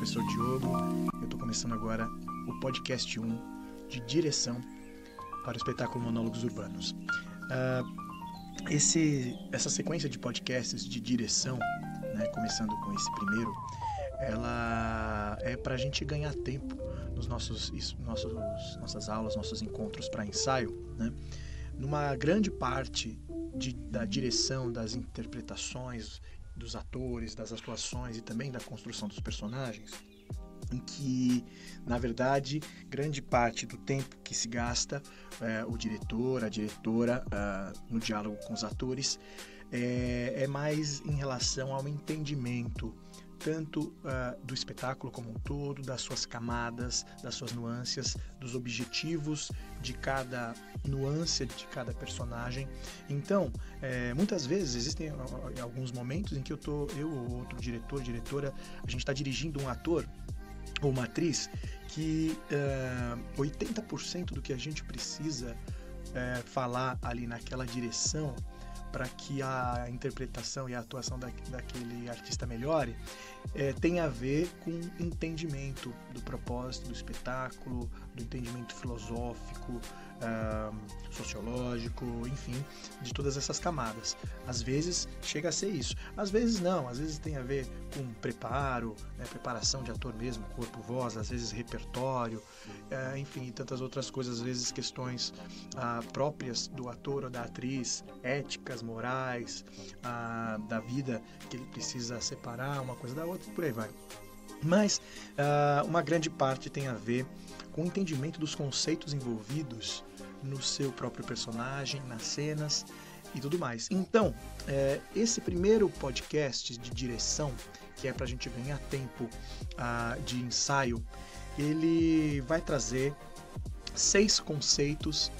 professor Diogo. Eu estou começando agora o podcast 1 de direção para o espetáculo Monólogos Urbanos. Essa sequência de podcasts de direção, né, começando com esse primeiro, ela é para a gente ganhar tempo nos nossas aulas, nossos encontros para ensaio, né? Numa grande parte da direção, das interpretações dos atores, das atuações e também da construção dos personagens, em que, na verdade, grande parte do tempo que se gasta, o diretor, a diretora, no diálogo com os atores, é mais em relação ao entendimento tanto do espetáculo como um todo, das suas camadas, das suas nuances, dos objetivos de cada nuance, de cada personagem. Então, muitas vezes existem alguns momentos em que eu ou outro diretor, diretora, a gente está dirigindo um ator ou uma atriz que 80% do que a gente precisa falar ali naquela direção para que a interpretação e a atuação daquele artista melhore, tem a ver com entendimento do propósito do espetáculo, do entendimento filosófico, sociológico, enfim, de todas essas camadas. Às vezes chega a ser isso, às vezes não, às vezes tem a ver com preparo, preparação de ator mesmo, corpo, voz, às vezes repertório, enfim, tantas outras coisas, às vezes questões próprias do ator ou da atriz, éticas, morais, da vida, que ele precisa separar uma coisa da outra, por aí vai. Mas uma grande parte tem a ver com o entendimento dos conceitos envolvidos no seu próprio personagem, nas cenas e tudo mais. Então, esse primeiro podcast de direção, que é para a gente ganhar tempo de ensaio, ele vai trazer 6 conceitos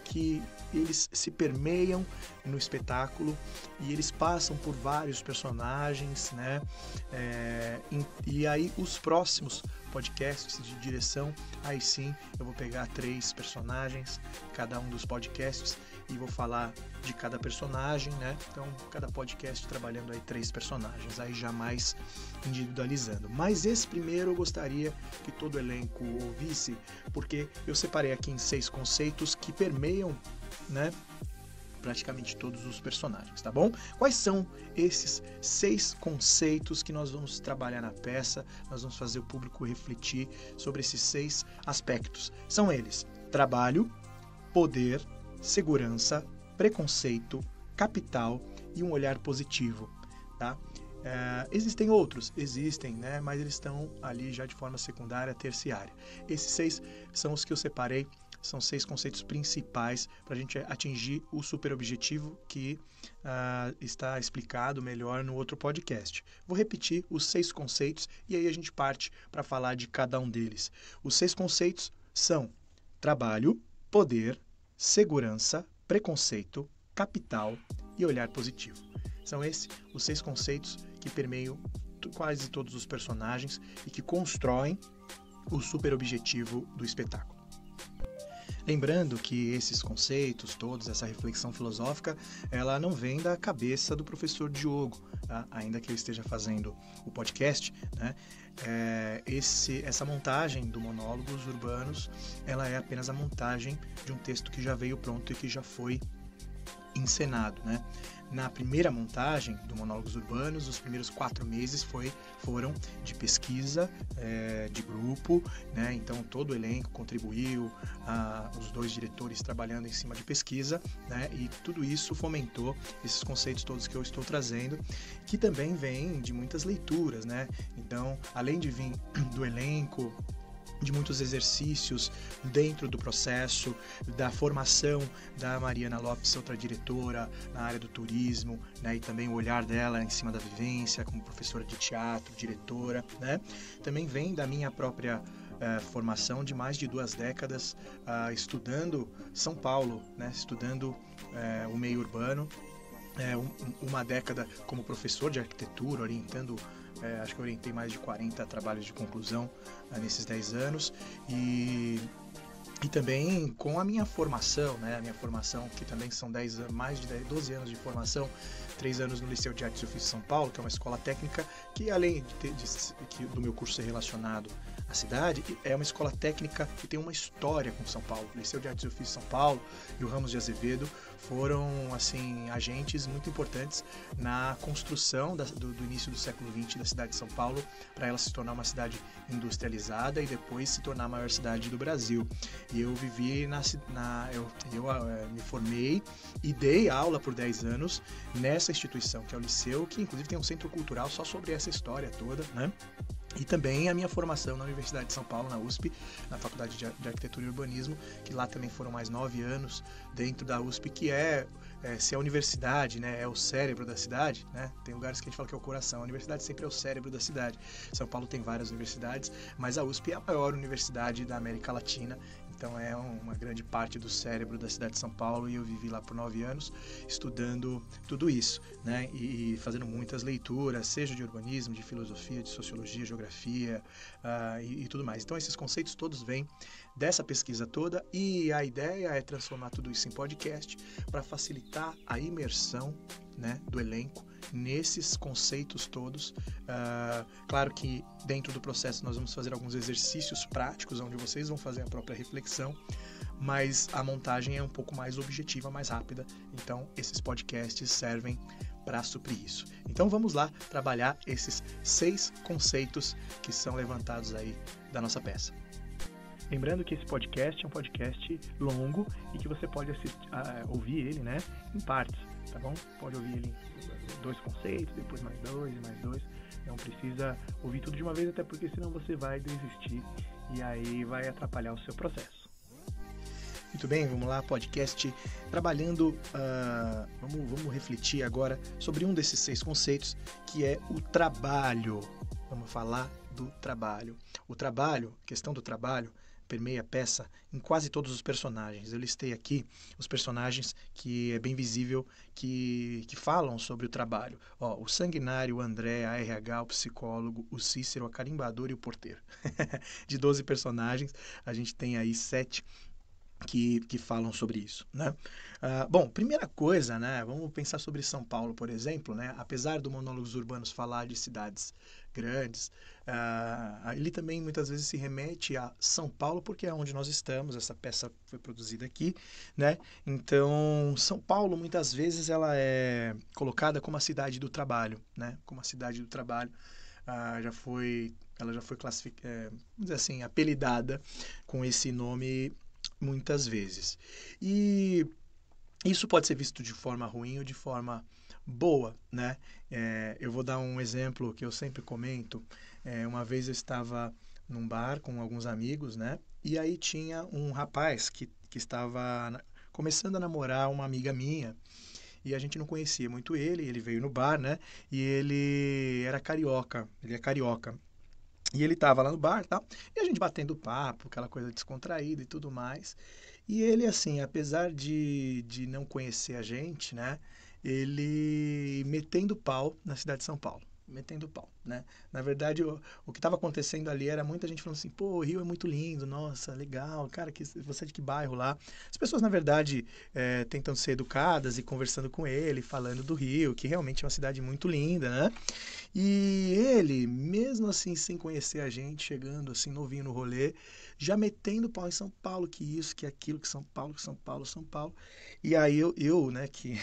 que eles se permeiam no espetáculo e eles passam por vários personagens, né? E aí os próximos podcasts de direção, aí sim eu vou pegar 3 personagens, cada um dos podcasts, e vou falar de cada personagem, né? Então, cada podcast trabalhando aí 3 personagens, aí jamais individualizando. Mas esse primeiro eu gostaria que todo o elenco ouvisse, porque eu separei aqui em 6 conceitos que permeiam, né, praticamente todos os personagens, tá bom? Quais são esses 6 conceitos que nós vamos trabalhar na peça? Nós vamos fazer o público refletir sobre esses 6 aspectos. São eles: trabalho, poder, segurança, preconceito, capital e um olhar positivo, tá? Existem outros, né? Mas eles estão ali já de forma secundária, terciária. Esses 6 são os que eu separei. São 6 conceitos principais para a gente atingir o super objetivo que está explicado melhor no outro podcast. Vou repetir os 6 conceitos e aí a gente parte para falar de cada um deles. Os 6 conceitos são trabalho, poder, segurança, preconceito, capital e olhar positivo. São esses os 6 conceitos que permeiam quase todos os personagens e que constroem o super objetivo do espetáculo. Lembrando que esses conceitos, todos, essa reflexão filosófica, ela não vem da cabeça do professor Diogo, tá? Ainda que ele esteja fazendo o podcast, né? Essa montagem do Monólogos Urbanos, ela é apenas a montagem de um texto que já veio pronto e que já foi encenado, né? Na primeira montagem do Monólogos Urbanos, os primeiros 4 meses foram de pesquisa, de grupo, né? Então todo o elenco contribuiu, os 2 diretores trabalhando em cima de pesquisa, né? E tudo isso fomentou esses conceitos todos que eu estou trazendo, que também vêm de muitas leituras, né? Então, além de vir do elenco, de muitos exercícios dentro do processo, da formação da Mariana Lopes, outra diretora na área do turismo, né, e também o olhar dela em cima da vivência como professora de teatro, diretora, né, também vem da minha própria formação de mais de 2 décadas estudando São Paulo, né, estudando o meio urbano, uma década como professor de arquitetura, orientando acho que eu orientei mais de 40 trabalhos de conclusão nesses 10 anos e E também com a minha formação, né? A minha formação, que também são 12 anos de formação, 3 anos no Liceu de Artes e Ofícios de São Paulo, que é uma escola técnica que, além do meu curso ser relacionado à cidade, é uma escola técnica que tem uma história com São Paulo. O Liceu de Artes e Ofícios de São Paulo e o Ramos de Azevedo foram, assim, agentes muito importantes na construção do início do século XX da cidade de São Paulo, para ela se tornar uma cidade industrializada e depois se tornar a maior cidade do Brasil. E eu vivi eu me formei e dei aula por 10 anos nessa instituição, que é o Liceu, que inclusive tem um centro cultural só sobre essa história toda, né? E também a minha formação na Universidade de São Paulo, na USP, na Faculdade de Arquitetura e Urbanismo, que lá também foram mais 9 anos dentro da USP, que se a universidade, né, é o cérebro da cidade, né? Tem lugares que a gente fala que é o coração. A universidade sempre é o cérebro da cidade. São Paulo tem várias universidades, mas a USP é a maior universidade da América Latina. Então é uma grande parte do cérebro da cidade de São Paulo, e eu vivi lá por 9 anos estudando tudo isso, né? E fazendo muitas leituras, seja de urbanismo, de filosofia, de sociologia, geografia e tudo mais. Então esses conceitos todos vêm dessa pesquisa toda, e a ideia é transformar tudo isso em podcast para facilitar a imersão, né, do elenco nesses conceitos todos. Claro que dentro do processo nós vamos fazer alguns exercícios práticos, onde vocês vão fazer a própria reflexão, mas a montagem é um pouco mais objetiva, mais rápida. Então esses podcasts servem para suprir isso. Então vamos lá trabalhar esses 6 conceitos que são levantados aí da nossa peça. Lembrando que esse podcast é um podcast longo e que você pode ouvir ele, né, em partes, tá bom? Pode ouvir ele 2 conceitos, depois mais 2 e mais 2. Não precisa ouvir tudo de uma vez, até porque senão você vai desistir e aí vai atrapalhar o seu processo. Muito bem, vamos lá, podcast trabalhando, vamos refletir agora sobre um desses 6 conceitos, que é o trabalho. Vamos falar do trabalho. O trabalho, questão do trabalho, permeia a peça em quase todos os personagens. Eu listei aqui os personagens que é bem visível que falam sobre o trabalho. O sanguinário, o André, a RH, o psicólogo, o Cícero, a carimbadora e o porteiro. De 12 personagens, a gente tem aí 7 que falam sobre isso, né? Bom, primeira coisa, né? Vamos pensar sobre São Paulo, por exemplo, né? Apesar do Monólogos Urbanos falar de cidades grandes, ele também muitas vezes se remete a São Paulo, porque é onde nós estamos. Essa peça foi produzida aqui, né? Então, São Paulo muitas vezes ela é colocada como a cidade do trabalho, né? Como a cidade do trabalho. Ela já foi classificada, vamos dizer assim, apelidada com esse nome muitas vezes. E isso pode ser visto de forma ruim ou de forma boa, né? Eu vou dar um exemplo que eu sempre comento. Uma vez eu estava num bar com alguns amigos, né? E aí tinha um rapaz que estava começando a namorar uma amiga minha, e a gente não conhecia muito ele veio no bar, né? E ele era carioca, ele é carioca. E ele tava lá no bar e tal, e a gente batendo papo, aquela coisa descontraída e tudo mais. E ele, assim, apesar de não conhecer a gente, né? Ele metendo pau na cidade de São Paulo. Metendo pau, né? Na verdade, o que estava acontecendo ali era muita gente falando assim, pô, o Rio é muito lindo, nossa, legal, cara, você é de que bairro lá? As pessoas, na verdade, tentam ser educadas e conversando com ele, falando do Rio, que realmente é uma cidade muito linda, né? E ele, mesmo assim, sem conhecer a gente, chegando assim, novinho no rolê, já metendo pau em São Paulo, que isso, que aquilo, que São Paulo, que São Paulo, São Paulo. E aí né, que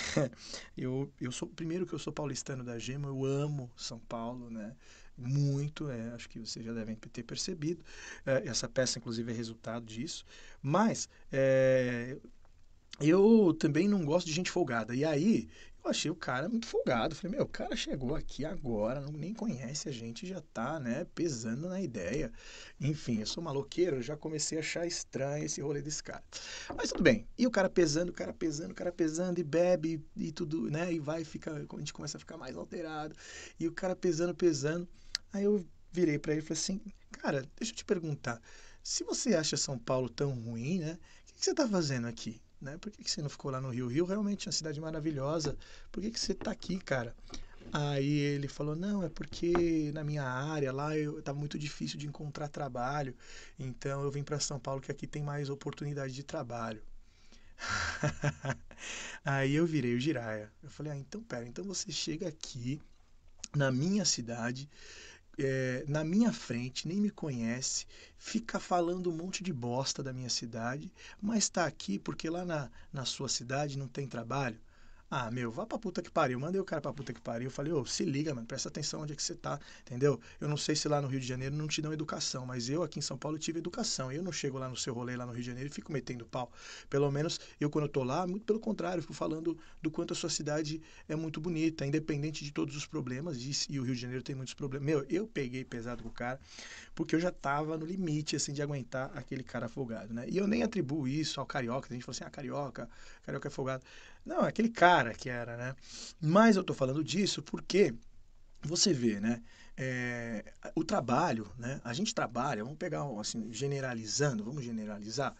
eu sou, primeiro que eu sou paulistano da Gema, eu amo São Paulo, né? Muito, acho que vocês já devem ter percebido. Essa peça, inclusive, é resultado disso. Mas eu também não gosto de gente folgada. E aí, eu achei o cara muito folgado. Falei, o cara chegou aqui agora, nem conhece a gente, já tá, né, pesando na ideia. Enfim, eu sou maloqueiro, eu já comecei a achar estranho esse rolê desse cara. Mas tudo bem. E o cara pesando, e bebe e tudo, né, e vai, a gente começa a ficar mais alterado. E o cara pesando. Aí eu virei pra ele e falei assim, cara, deixa eu te perguntar, se você acha São Paulo tão ruim, né, o que você tá fazendo aqui? Né? Por que você não ficou lá no Rio? O Rio realmente é uma cidade maravilhosa. Por que você tá aqui, cara? Aí ele falou, não, é porque na minha área lá estava muito difícil de encontrar trabalho, então eu vim para São Paulo que aqui tem mais oportunidade de trabalho. Aí eu virei o giraia. Eu falei, ah, então pera, então você chega aqui na minha cidade, na minha frente, nem me conhece, fica falando um monte de bosta da minha cidade, mas está aqui porque lá na sua cidade não tem trabalho. Ah, meu, vá pra puta que pariu. Mandei o cara pra puta que pariu. Eu falei, ô, se liga, mano, presta atenção onde é que você tá, entendeu? Eu não sei se lá no Rio de Janeiro não te dão educação, mas eu aqui em São Paulo tive educação. Eu não chego lá no seu rolê lá no Rio de Janeiro e fico metendo pau. Pelo menos eu, quando eu tô lá, muito pelo contrário, fico falando do quanto a sua cidade é muito bonita, independente de todos os problemas. E o Rio de Janeiro tem muitos problemas. Meu, eu peguei pesado com o cara porque eu já tava no limite, assim, de aguentar aquele cara folgado, né? E eu nem atribuo isso ao carioca. A gente falou assim, ah, carioca é folgado. Não, é aquele cara que era, né? Mas eu tô falando disso porque você vê, né? O trabalho, né? A gente trabalha, vamos pegar, assim, generalizando, vamos generalizar.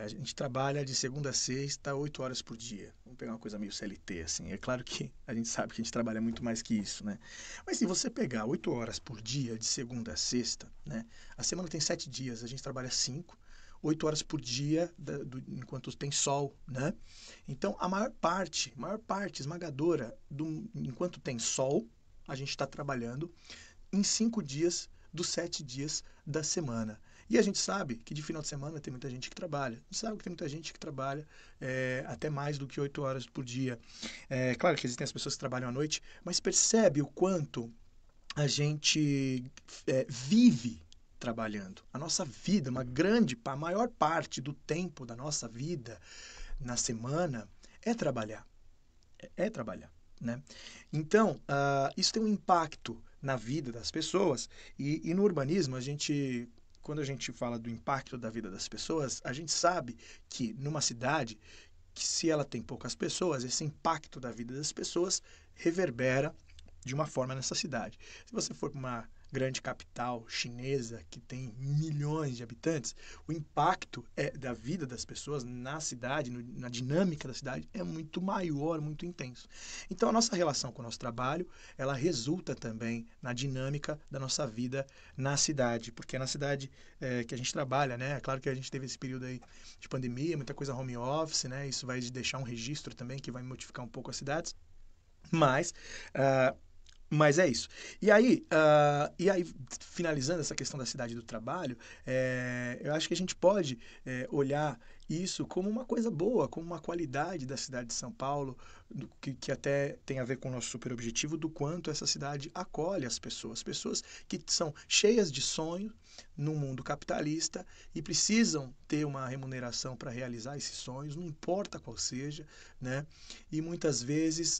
A gente trabalha de segunda a sexta, 8 horas por dia. Vamos pegar uma coisa meio CLT, assim. É claro que a gente sabe que a gente trabalha muito mais que isso, né? Mas se você pegar 8 horas por dia, de segunda a sexta, né? A semana tem 7 dias, a gente trabalha 5. 8 horas por dia, enquanto tem sol, né? Então, a maior parte esmagadora, enquanto tem sol, a gente está trabalhando em 5 dias dos 7 dias da semana. E a gente sabe que de final de semana tem muita gente que trabalha. A gente sabe que tem muita gente que trabalha até mais do que 8 horas por dia. É claro que existem as pessoas que trabalham à noite, mas percebe o quanto a gente vive trabalhando. A nossa vida, a maior parte do tempo da nossa vida na semana é trabalhar. É trabalhar, né? Então, isso tem um impacto na vida das pessoas e no urbanismo quando a gente fala do impacto da vida das pessoas, a gente sabe que numa cidade que se ela tem poucas pessoas, esse impacto da vida das pessoas reverbera de uma forma nessa cidade. Se você for para uma grande capital chinesa que tem milhões de habitantes, o impacto da vida das pessoas na cidade, na dinâmica da cidade, é muito maior, muito intenso. Então, a nossa relação com o nosso trabalho, ela resulta também na dinâmica da nossa vida na cidade, porque é na cidade que a gente trabalha, né? É claro que a gente teve esse período aí de pandemia, muita coisa home office, né? Isso vai deixar um registro também que vai modificar um pouco as cidades, mas uh, mas é isso. E aí, finalizando essa questão da cidade do trabalho, eu acho que a gente pode olhar isso como uma coisa boa, como uma qualidade da cidade de São Paulo, que até tem a ver com o nosso super objetivo, do quanto essa cidade acolhe as pessoas que são cheias de sonhos no mundo capitalista e precisam ter uma remuneração para realizar esses sonhos, não importa qual seja, né? E muitas vezes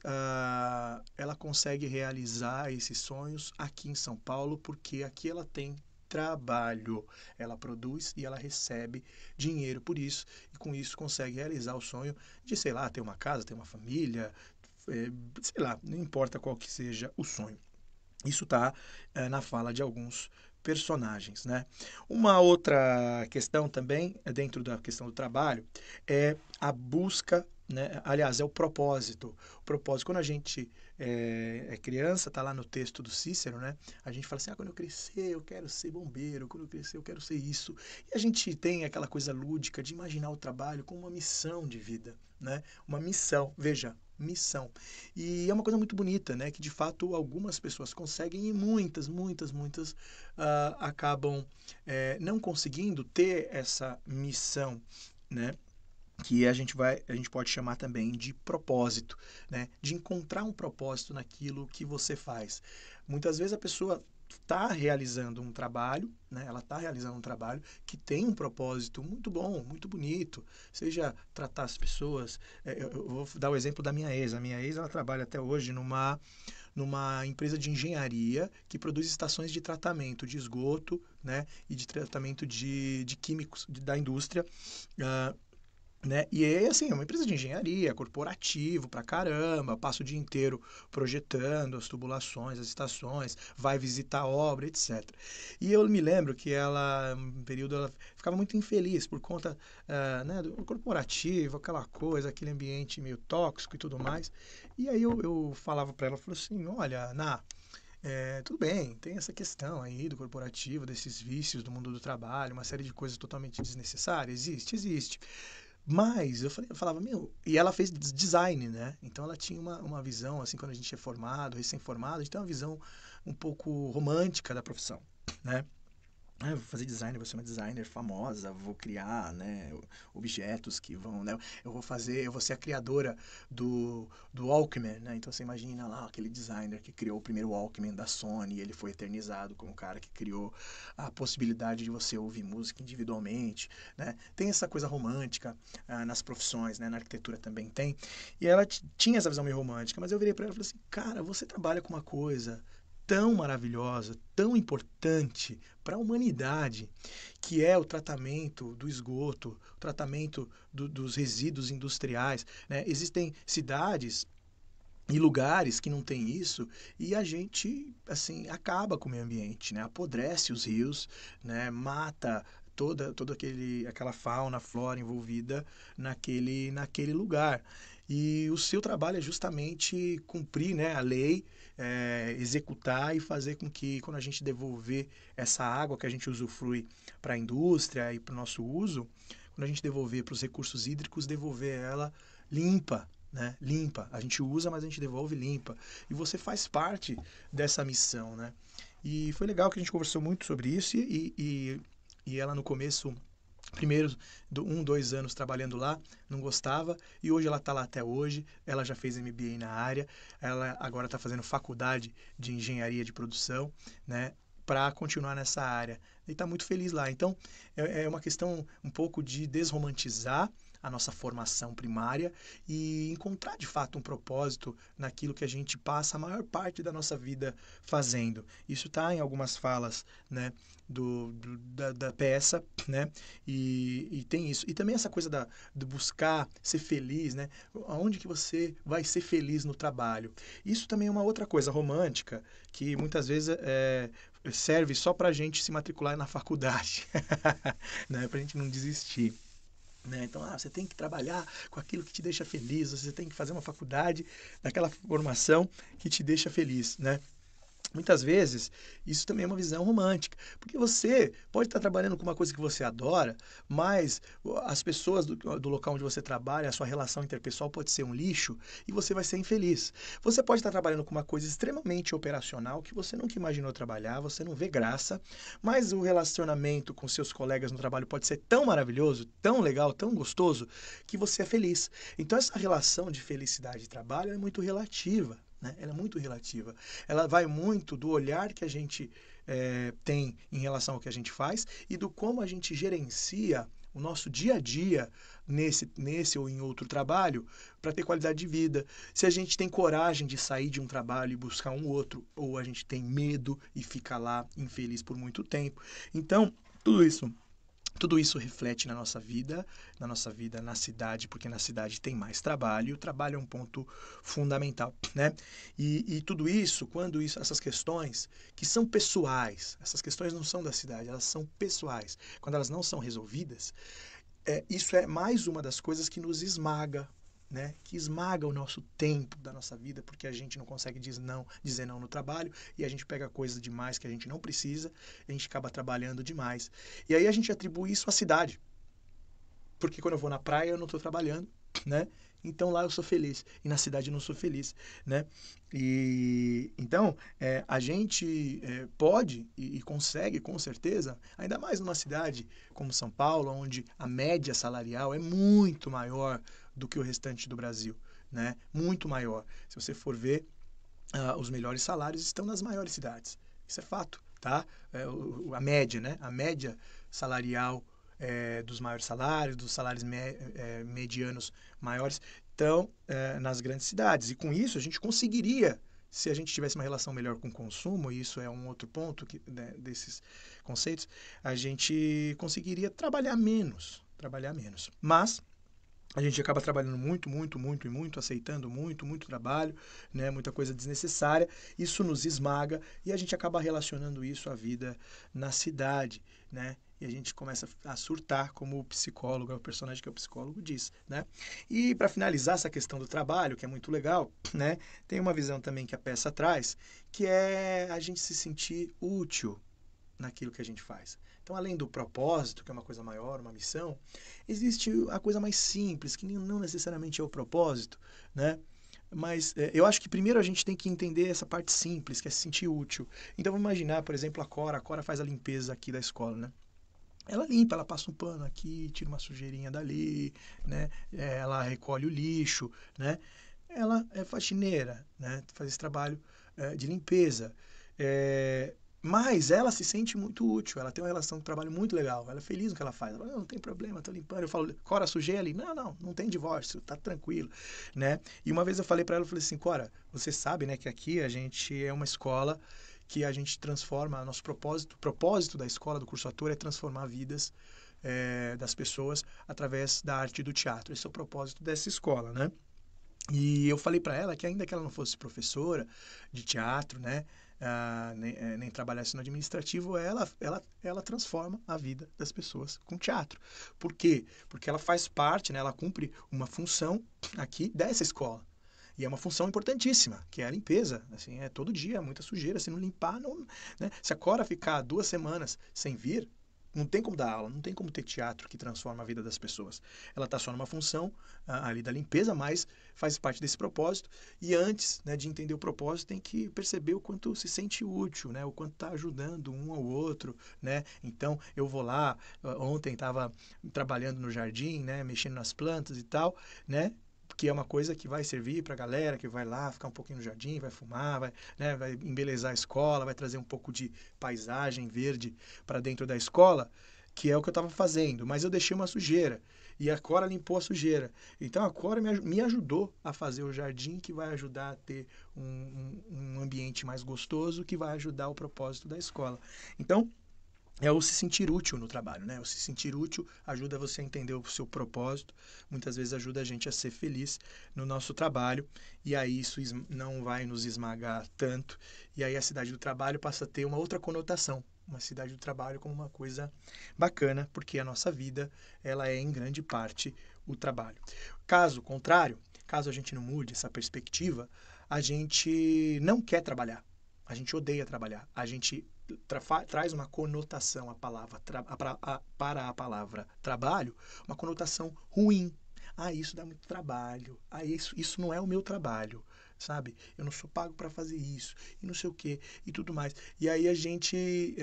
ela consegue realizar esses sonhos aqui em São Paulo, porque aqui ela tem trabalho, ela produz e ela recebe dinheiro por isso, e com isso consegue realizar o sonho de, sei lá, ter uma casa, ter uma família, sei lá, não importa qual que seja o sonho. Isso está na fala de alguns personagens, né? Uma outra questão também, dentro da questão do trabalho, é a busca, né? Aliás, é o propósito. O propósito, quando a gente é criança, tá lá no texto do Cícero, né? A gente fala assim, quando eu crescer eu quero ser bombeiro, quando eu crescer eu quero ser isso. E a gente tem aquela coisa lúdica de imaginar o trabalho como uma missão de vida, né? Uma missão, veja, missão. E é uma coisa muito bonita, né? Que de fato algumas pessoas conseguem e muitas acabam não conseguindo ter essa missão, né? Que a gente pode chamar também de propósito, né? De encontrar um propósito naquilo que você faz. Muitas vezes a pessoa está realizando um trabalho, né? Ela está realizando um trabalho que tem um propósito muito bom, muito bonito, seja tratar as pessoas. Eu vou dar o exemplo da minha ex. A minha ex, ela trabalha até hoje numa empresa de engenharia que produz estações de tratamento de esgoto, né? E de tratamento de químicos da indústria. né? E aí, assim, é uma empresa de engenharia, corporativo pra caramba, passa o dia inteiro projetando as tubulações, as estações, vai visitar a obra, etc. E eu me lembro que ela, um período, ela ficava muito infeliz por conta, né, do corporativo, aquela coisa, aquele ambiente meio tóxico e tudo mais. E aí eu falava pra ela, eu falei assim, olha, tudo bem, tem essa questão aí do corporativo, desses vícios do mundo do trabalho, uma série de coisas totalmente desnecessárias, existe. Mas eu falava, meu, e ela fez design, né? Então ela tinha uma visão, assim, quando a gente é formado, recém-formado, a gente tem uma visão um pouco romântica da profissão, né? Ah, eu vou fazer design, vou ser uma designer famosa, vou criar, né, objetos que vão, né, eu vou ser a criadora do Walkman, né, então você imagina lá aquele designer que criou o primeiro Walkman da Sony, ele foi eternizado como o cara que criou a possibilidade de você ouvir música individualmente, né, tem essa coisa romântica nas profissões, né, na arquitetura também tem, e ela tinha essa visão meio romântica, mas eu virei para ela e falei assim, cara, você trabalha com uma coisa tão maravilhosa, tão importante para a humanidade, que é o tratamento do esgoto, o tratamento dos resíduos industriais. Né? Existem cidades e lugares que não tem isso e a gente assim acaba com o meio ambiente, né? Apodrece os rios, né? Mata toda aquela fauna, flora envolvida naquele lugar. E o seu trabalho é justamente cumprir, né, a lei, executar e fazer com que, quando a gente devolver essa água que a gente usufrui para a indústria e para o nosso uso, quando a gente devolver para os recursos hídricos, devolver ela limpa, né? Limpa. A gente usa, mas a gente devolve limpa. E você faz parte dessa missão, né? E foi legal que a gente conversou muito sobre isso e ela no começo, primeiro, 2 anos trabalhando lá, não gostava, e hoje ela está lá até hoje, ela já fez MBA na área, ela agora está fazendo faculdade de engenharia de produção, né? Para continuar nessa área. E está muito feliz lá. Então, é uma questão um pouco de desromantizar a nossa formação primária e encontrar de fato um propósito naquilo que a gente passa a maior parte da nossa vida fazendo. Isso está em algumas falas, né, da peça, né? E tem isso. E também essa coisa de buscar ser feliz, né? Aonde que você vai ser feliz no trabalho? Isso também é uma outra coisa romântica que muitas vezes serve só para a gente se matricular na faculdade, né? Para a gente não desistir. Né? Então, você tem que trabalhar com aquilo que te deixa feliz, você tem que fazer uma faculdade daquela formação que te deixa feliz, né? Muitas vezes, isso também é uma visão romântica, porque você pode estar trabalhando com uma coisa que você adora, mas as pessoas do local onde você trabalha, a sua relação interpessoal pode ser um lixo e você vai ser infeliz. Você pode estar trabalhando com uma coisa extremamente operacional que você nunca imaginou trabalhar, você não vê graça, mas o relacionamento com seus colegas no trabalho pode ser tão maravilhoso, tão legal, tão gostoso, que você é feliz. Então, essa relação de felicidade e trabalho é muito relativa. Né? Ela é muito relativa. Ela vai muito do olhar que a gente tem em relação ao que a gente faz e do como a gente gerencia o nosso dia a dia nesse ou em outro trabalho para ter qualidade de vida. Se a gente tem coragem de sair de um trabalho e buscar um outro, ou a gente tem medo e fica lá infeliz por muito tempo. Então, tudo isso reflete na nossa vida na cidade, porque na cidade tem mais trabalho, e o trabalho é um ponto fundamental, né? E tudo isso, essas questões que são pessoais, essas questões não são da cidade, elas são pessoais. Quando elas não são resolvidas, isso é mais uma das coisas que nos esmaga, né? Que esmaga o nosso tempo da nossa vida, porque a gente não consegue dizer não no trabalho e a gente pega coisas demais que a gente não precisa, a gente acaba trabalhando demais. E aí a gente atribui isso à cidade, porque quando eu vou na praia eu não estou trabalhando, né? Então lá eu sou feliz e na cidade eu não sou feliz, né? E então a gente pode e consegue com certeza, ainda mais numa cidade como São Paulo, onde a média salarial é muito maior do que o restante do Brasil, né? Muito maior. Se você for ver, os melhores salários estão nas maiores cidades. Isso é fato, tá? A média, né? A média salarial dos maiores salários, dos salários medianos maiores, estão nas grandes cidades. E com isso a gente conseguiria, se a gente tivesse uma relação melhor com o consumo, e isso é um outro ponto né, desses conceitos, a gente conseguiria trabalhar menos. Mas A gente acaba trabalhando muito, muito, muito e muito, aceitando muito, muito trabalho, né? Muita coisa desnecessária. Isso nos esmaga e a gente acaba relacionando isso à vida na cidade, né? E a gente começa a surtar, como o psicólogo, é o personagem que é o psicólogo diz, né? E para finalizar essa questão do trabalho, que é muito legal, né? Tem uma visão também que a peça traz, que é a gente se sentir útil naquilo que a gente faz. Então, além do propósito, que é uma coisa maior, uma missão, existe a coisa mais simples, que não necessariamente é o propósito, né? Mas eu acho que primeiro a gente tem que entender essa parte simples, que é se sentir útil. Então, vamos imaginar, por exemplo, a Cora faz a limpeza aqui da escola, né? Ela limpa, ela passa um pano aqui, tira uma sujeirinha dali, né? Ela recolhe o lixo, né? Ela é faxineira, né? Faz esse trabalho de limpeza. É, mas ela se sente muito útil, ela tem uma relação de trabalho muito legal, ela é feliz no que ela faz. Ela fala, não tem problema, tô limpando. Eu falo, Cora, sujei ali. Não tem divórcio, tá tranquilo, né? E uma vez eu falei para ela, eu falei assim, Cora, você sabe, né, que aqui a gente é uma escola que a gente transforma, nosso propósito, o propósito da escola, do curso ator, é transformar vidas das pessoas através da arte e do teatro. Esse é o propósito dessa escola, né? E eu falei para ela que ainda que ela não fosse professora de teatro, né, nem trabalhasse no administrativo, ela transforma a vida das pessoas com teatro. Por quê? Porque ela faz parte, né, ela cumpre uma função aqui dessa escola. E é uma função importantíssima, que é a limpeza. Assim, é todo dia, muita sujeira. Se não limpar, não, né? Se a Cora ficar 2 semanas sem vir, não tem como dar aula, não tem como ter teatro que transforma a vida das pessoas. Ela está só numa função ali da limpeza, mas faz parte desse propósito. E antes, né, de entender o propósito, tem que perceber o quanto se sente útil, né, o quanto está ajudando um ao outro, né. Então, eu vou lá, ontem estava trabalhando no jardim, né, mexendo nas plantas e tal, né, que é uma coisa que vai servir para a galera que vai lá ficar um pouquinho no jardim, vai fumar, vai, né, vai embelezar a escola, vai trazer um pouco de paisagem verde para dentro da escola, que é o que eu estava fazendo, mas eu deixei uma sujeira e a Cora limpou a sujeira. Então a Cora me ajudou a fazer o jardim, que vai ajudar a ter um ambiente mais gostoso, que vai ajudar o propósito da escola. Então, é o se sentir útil no trabalho, né? O se sentir útil ajuda você a entender o seu propósito, muitas vezes ajuda a gente a ser feliz no nosso trabalho, e aí isso não vai nos esmagar tanto, e aí a cidade do trabalho passa a ter uma outra conotação, uma cidade do trabalho como uma coisa bacana, porque a nossa vida, ela é em grande parte o trabalho. Caso contrário, caso a gente não mude essa perspectiva, a gente não quer trabalhar, a gente odeia trabalhar, a gente traz uma conotação a palavra para a palavra trabalho, uma conotação ruim. Ah, isso dá muito trabalho. Ah, isso não é o meu trabalho, sabe? Eu não sou pago para fazer isso e não sei o que e tudo mais. E aí a gente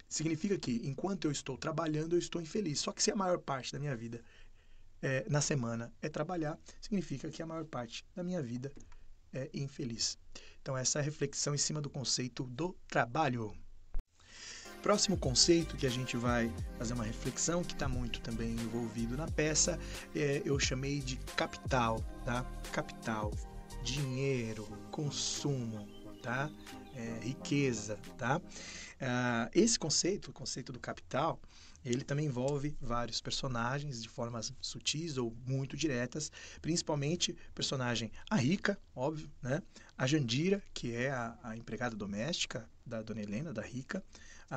significa que enquanto eu estou trabalhando eu estou infeliz. Só que se a maior parte da minha vida na semana é trabalhar, significa que a maior parte da minha vida é infeliz. Então, essa é a reflexão em cima do conceito do trabalho. Próximo conceito que a gente vai fazer uma reflexão, que está muito também envolvido na peça, eu chamei de capital, tá? Capital, dinheiro, consumo, tá? Riqueza, tá? Esse conceito, o conceito do capital, ele também envolve vários personagens de formas sutis ou muito diretas, principalmente o personagem a Rica, óbvio, né? A Jandira, que é a empregada doméstica da Dona Helena, da Rica,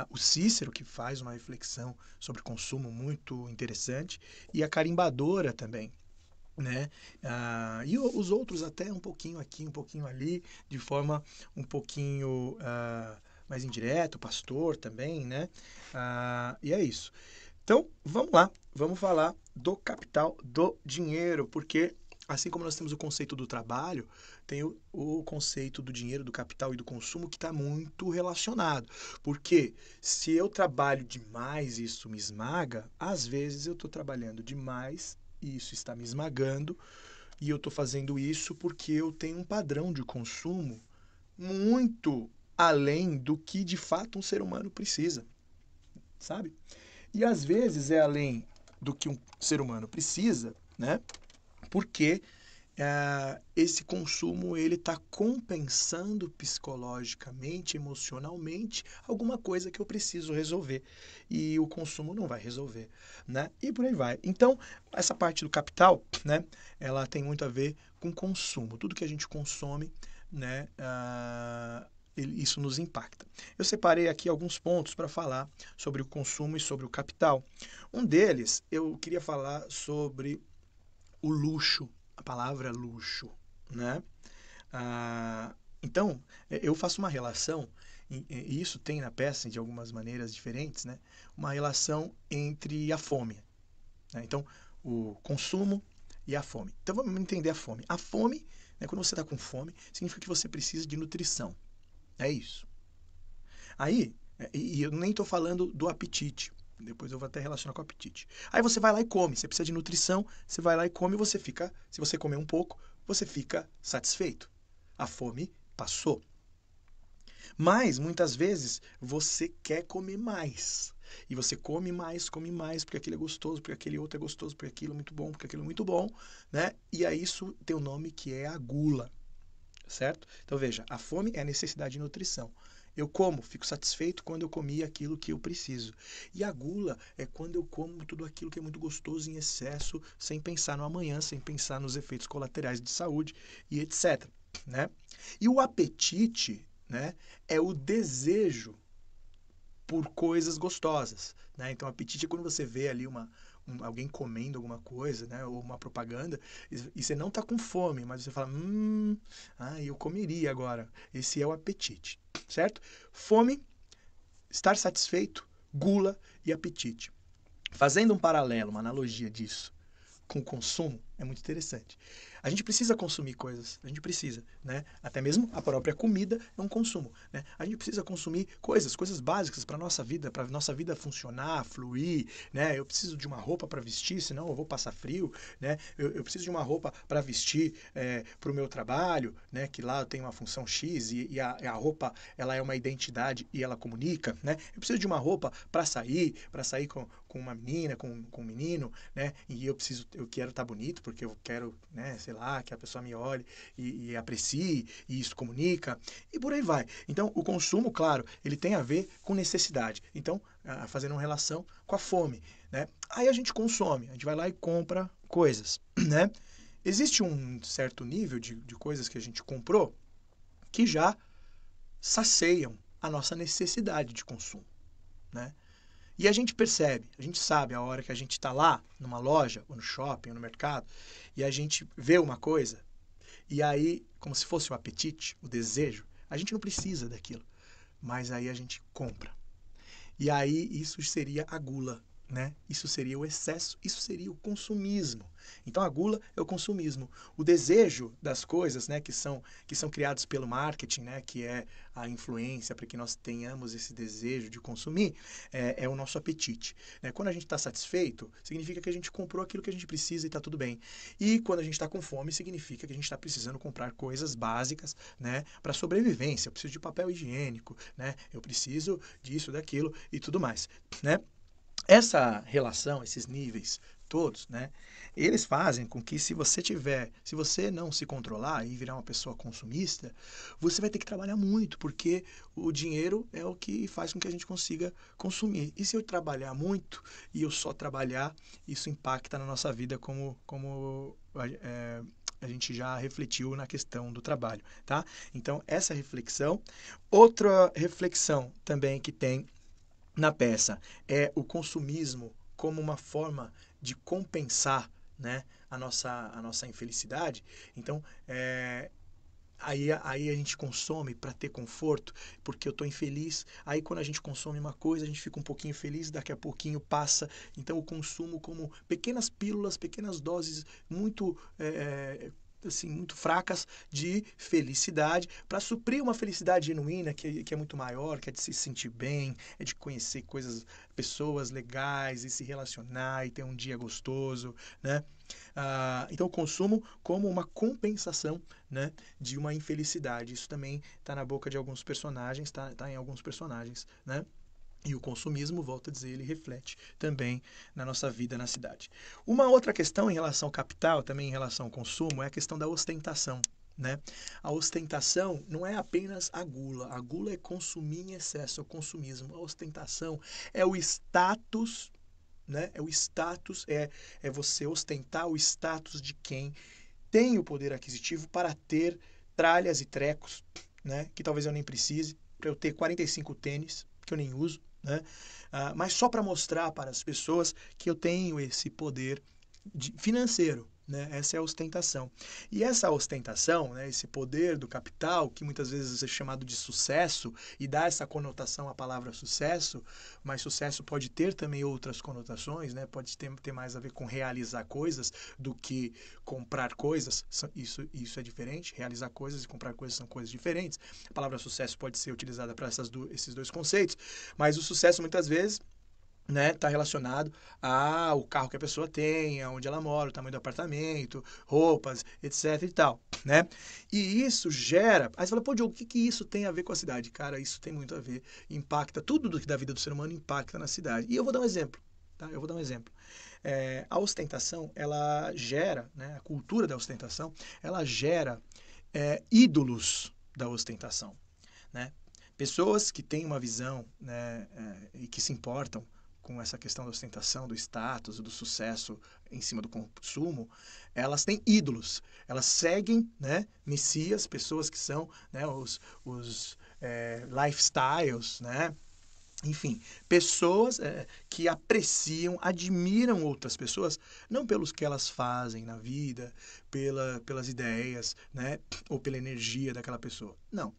o Cícero, que faz uma reflexão sobre consumo muito interessante, e a carimbadora também, né? E os outros até um pouquinho aqui, um pouquinho ali, de forma um pouquinho mais indireta, o pastor também, né? E é isso. Então, vamos lá, vamos falar do capital, do dinheiro, porque assim como nós temos o conceito do trabalho, tem o conceito do dinheiro, do capital e do consumo que está muito relacionado. Porque se eu trabalho demais e isso me esmaga, às vezes eu estou trabalhando demais e isso está me esmagando, e eu estou fazendo isso porque eu tenho um padrão de consumo muito além do que de fato um ser humano precisa, sabe? E às vezes é além do que um ser humano precisa, né? Porque esse consumo ele está compensando psicologicamente, emocionalmente, alguma coisa que eu preciso resolver. E o consumo não vai resolver, né? E por aí vai. Então, essa parte do capital, né, ela tem muito a ver com consumo. Tudo que a gente consome, né, isso nos impacta. Eu separei aqui alguns pontos para falar sobre o consumo e sobre o capital. Um deles, eu queria falar sobre o luxo, a palavra luxo, né? Então, eu faço uma relação, e isso tem na peça de algumas maneiras diferentes, né? Uma relação entre a fome, né? Então, o consumo e a fome. Então, vamos entender a fome. A fome, né, quando você está com fome, significa que você precisa de nutrição. É isso. Aí, e eu nem estou falando do apetite. Depois eu vou até relacionar com o apetite. Aí você vai lá e come. Você precisa de nutrição, você vai lá e come e você fica. Se você comer um pouco, você fica satisfeito. A fome passou. Mas muitas vezes você quer comer mais. E você come mais, porque aquilo é gostoso, porque aquele outro é gostoso, porque aquilo é muito bom, porque aquilo é muito bom, né? E aí isso tem um nome que é a gula, certo? Então veja, a fome é a necessidade de nutrição. Eu como, fico satisfeito quando eu comi aquilo que eu preciso. E a gula é quando eu como tudo aquilo que é muito gostoso em excesso, sem pensar no amanhã, sem pensar nos efeitos colaterais de saúde e etc. Né? E o apetite, né, é o desejo por coisas gostosas, né? Então, apetite é quando você vê ali alguém comendo alguma coisa, né? Ou uma propaganda, e você não está com fome, mas você fala, eu comeria agora. Esse é o apetite, certo? Fome, estar satisfeito, gula e apetite. Fazendo um paralelo, uma analogia disso com o consumo, é muito interessante. A gente precisa consumir coisas, a gente precisa, né? Até mesmo a própria comida é um consumo, né? A gente precisa consumir coisas básicas para nossa vida funcionar, fluir, né? Eu preciso de uma roupa para vestir, senão eu vou passar frio, né? Eu preciso de uma roupa para vestir para o meu trabalho, né? Que lá eu tenho uma função X e a roupa ela é uma identidade e ela comunica, né? Eu preciso de uma roupa para sair com uma menina, com um menino, né? E eu quero estar bonito porque eu quero, né? Sei lá, que a pessoa me olhe e aprecie, e isso comunica, e por aí vai. Então, o consumo, claro, ele tem a ver com necessidade. Então, fazendo uma relação com a fome, né? Aí a gente consome, a gente vai lá e compra coisas, né? Existe um certo nível de coisas que a gente comprou que já saciam a nossa necessidade de consumo, né? E a gente percebe, a gente sabe a hora que a gente está lá, numa loja, ou no shopping, ou no mercado, e a gente vê uma coisa, e aí, como se fosse o apetite, o desejo, a gente não precisa daquilo, mas aí a gente compra. E aí isso seria a gula, né? Isso seria o excesso, isso seria o consumismo. Então a gula é o consumismo. O desejo das coisas, né, que são criados pelo marketing, né, que é a influência para que nós tenhamos esse desejo de consumir, é o nosso apetite. Né? Quando a gente está satisfeito, significa que a gente comprou aquilo que a gente precisa e está tudo bem. E quando a gente está com fome, significa que a gente está precisando comprar coisas básicas, né, para sobrevivência. Eu preciso de papel higiênico, né? Eu preciso disso, daquilo e tudo mais, né? Essa relação, esses níveis todos, né, eles fazem com que se você não se controlar e virar uma pessoa consumista, você vai ter que trabalhar muito, porque o dinheiro é o que faz com que a gente consiga consumir. E se eu trabalhar muito e eu só trabalhar, isso impacta na nossa vida como a gente já refletiu na questão do trabalho, tá? Então, essa reflexão. Outra reflexão também que tem na peça é o consumismo como uma forma de compensar, né, a nossa infelicidade. Então, aí a gente consome para ter conforto, porque eu estou infeliz. Aí quando a gente consome uma coisa, a gente fica um pouquinho feliz, daqui a pouquinho passa. Então o consumo como pequenas pílulas, pequenas doses muito assim, muito fracas de felicidade, para suprir uma felicidade genuína que é muito maior, que é de se sentir bem, é de conhecer pessoas legais e se relacionar e ter um dia gostoso, né? Então, o consumo como uma compensação, né, de uma infelicidade. Isso também está na boca de alguns personagens, tá em alguns personagens, né? E o consumismo, volto a dizer, ele reflete também na nossa vida na cidade. Uma outra questão em relação ao capital, também em relação ao consumo, é a questão da ostentação. Né? A ostentação não é apenas a gula é consumir em excesso, é o consumismo. A ostentação é o status, né? É o status, é você ostentar o status de quem tem o poder aquisitivo para ter tralhas e trecos, né? Que talvez eu nem precise, para eu ter 45 tênis, que eu nem uso, né? Mas só para mostrar para as pessoas que eu tenho esse poder financeiro. Né? Essa é a ostentação. E essa ostentação, né, esse poder do capital, que muitas vezes é chamado de sucesso, e dá essa conotação à palavra sucesso, mas sucesso pode ter também outras conotações, né? Pode ter mais a ver com realizar coisas do que comprar coisas. Isso é diferente. Realizar coisas e comprar coisas são coisas diferentes. A palavra sucesso pode ser utilizada para esses dois conceitos, mas o sucesso muitas vezes, né, tá relacionado ao carro que a pessoa tem, aonde ela mora, o tamanho do apartamento, roupas, etc e tal, né? E isso gera... Aí você fala, pô, Diogo, o que isso tem a ver com a cidade? Cara, isso tem muito a ver, impacta, tudo da vida do ser humano impacta na cidade. E eu vou dar um exemplo, tá? Eu vou dar um exemplo. A ostentação, ela gera, né, a cultura da ostentação, ela gera ídolos da ostentação, né? Pessoas que têm uma visão, né, e que se importam com essa questão da ostentação, do status, do sucesso em cima do consumo, elas têm ídolos. Elas seguem, né, messias, pessoas que são, né, os lifestyles, né? Enfim, pessoas que apreciam, admiram outras pessoas, não pelos que elas fazem na vida, pelas ideias, né, ou pela energia daquela pessoa. Não.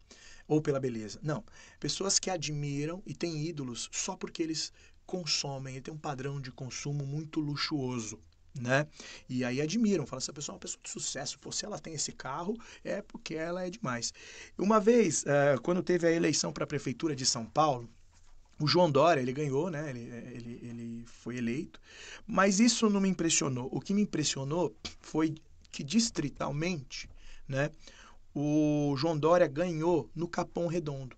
Ou pela beleza. Não. Pessoas que admiram e têm ídolos só porque eles consomem, ele tem um padrão de consumo muito luxuoso, né? E aí admiram, falam, essa pessoa é uma pessoa de sucesso, pô, se ela tem esse carro, é porque ela é demais. Uma vez, quando teve a eleição para a prefeitura de São Paulo, o João Dória, ele ganhou, né? Ele foi eleito, mas isso não me impressionou. O que me impressionou foi que distritalmente, né, o João Dória ganhou no Capão Redondo.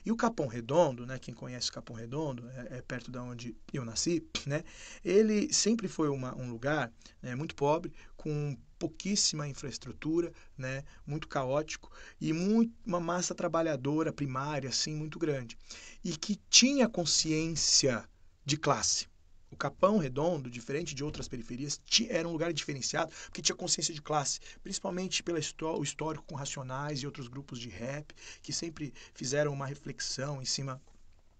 E o Capão Redondo, né, quem conhece o Capão Redondo, é perto de onde eu nasci, né, ele sempre foi um lugar, né, muito pobre, com pouquíssima infraestrutura, né, muito caótico e uma massa trabalhadora primária assim muito grande e que tinha consciência de classe. O Capão Redondo, diferente de outras periferias, era um lugar diferenciado porque tinha consciência de classe, principalmente pelo histórico com Racionais e outros grupos de rap que sempre fizeram uma reflexão em cima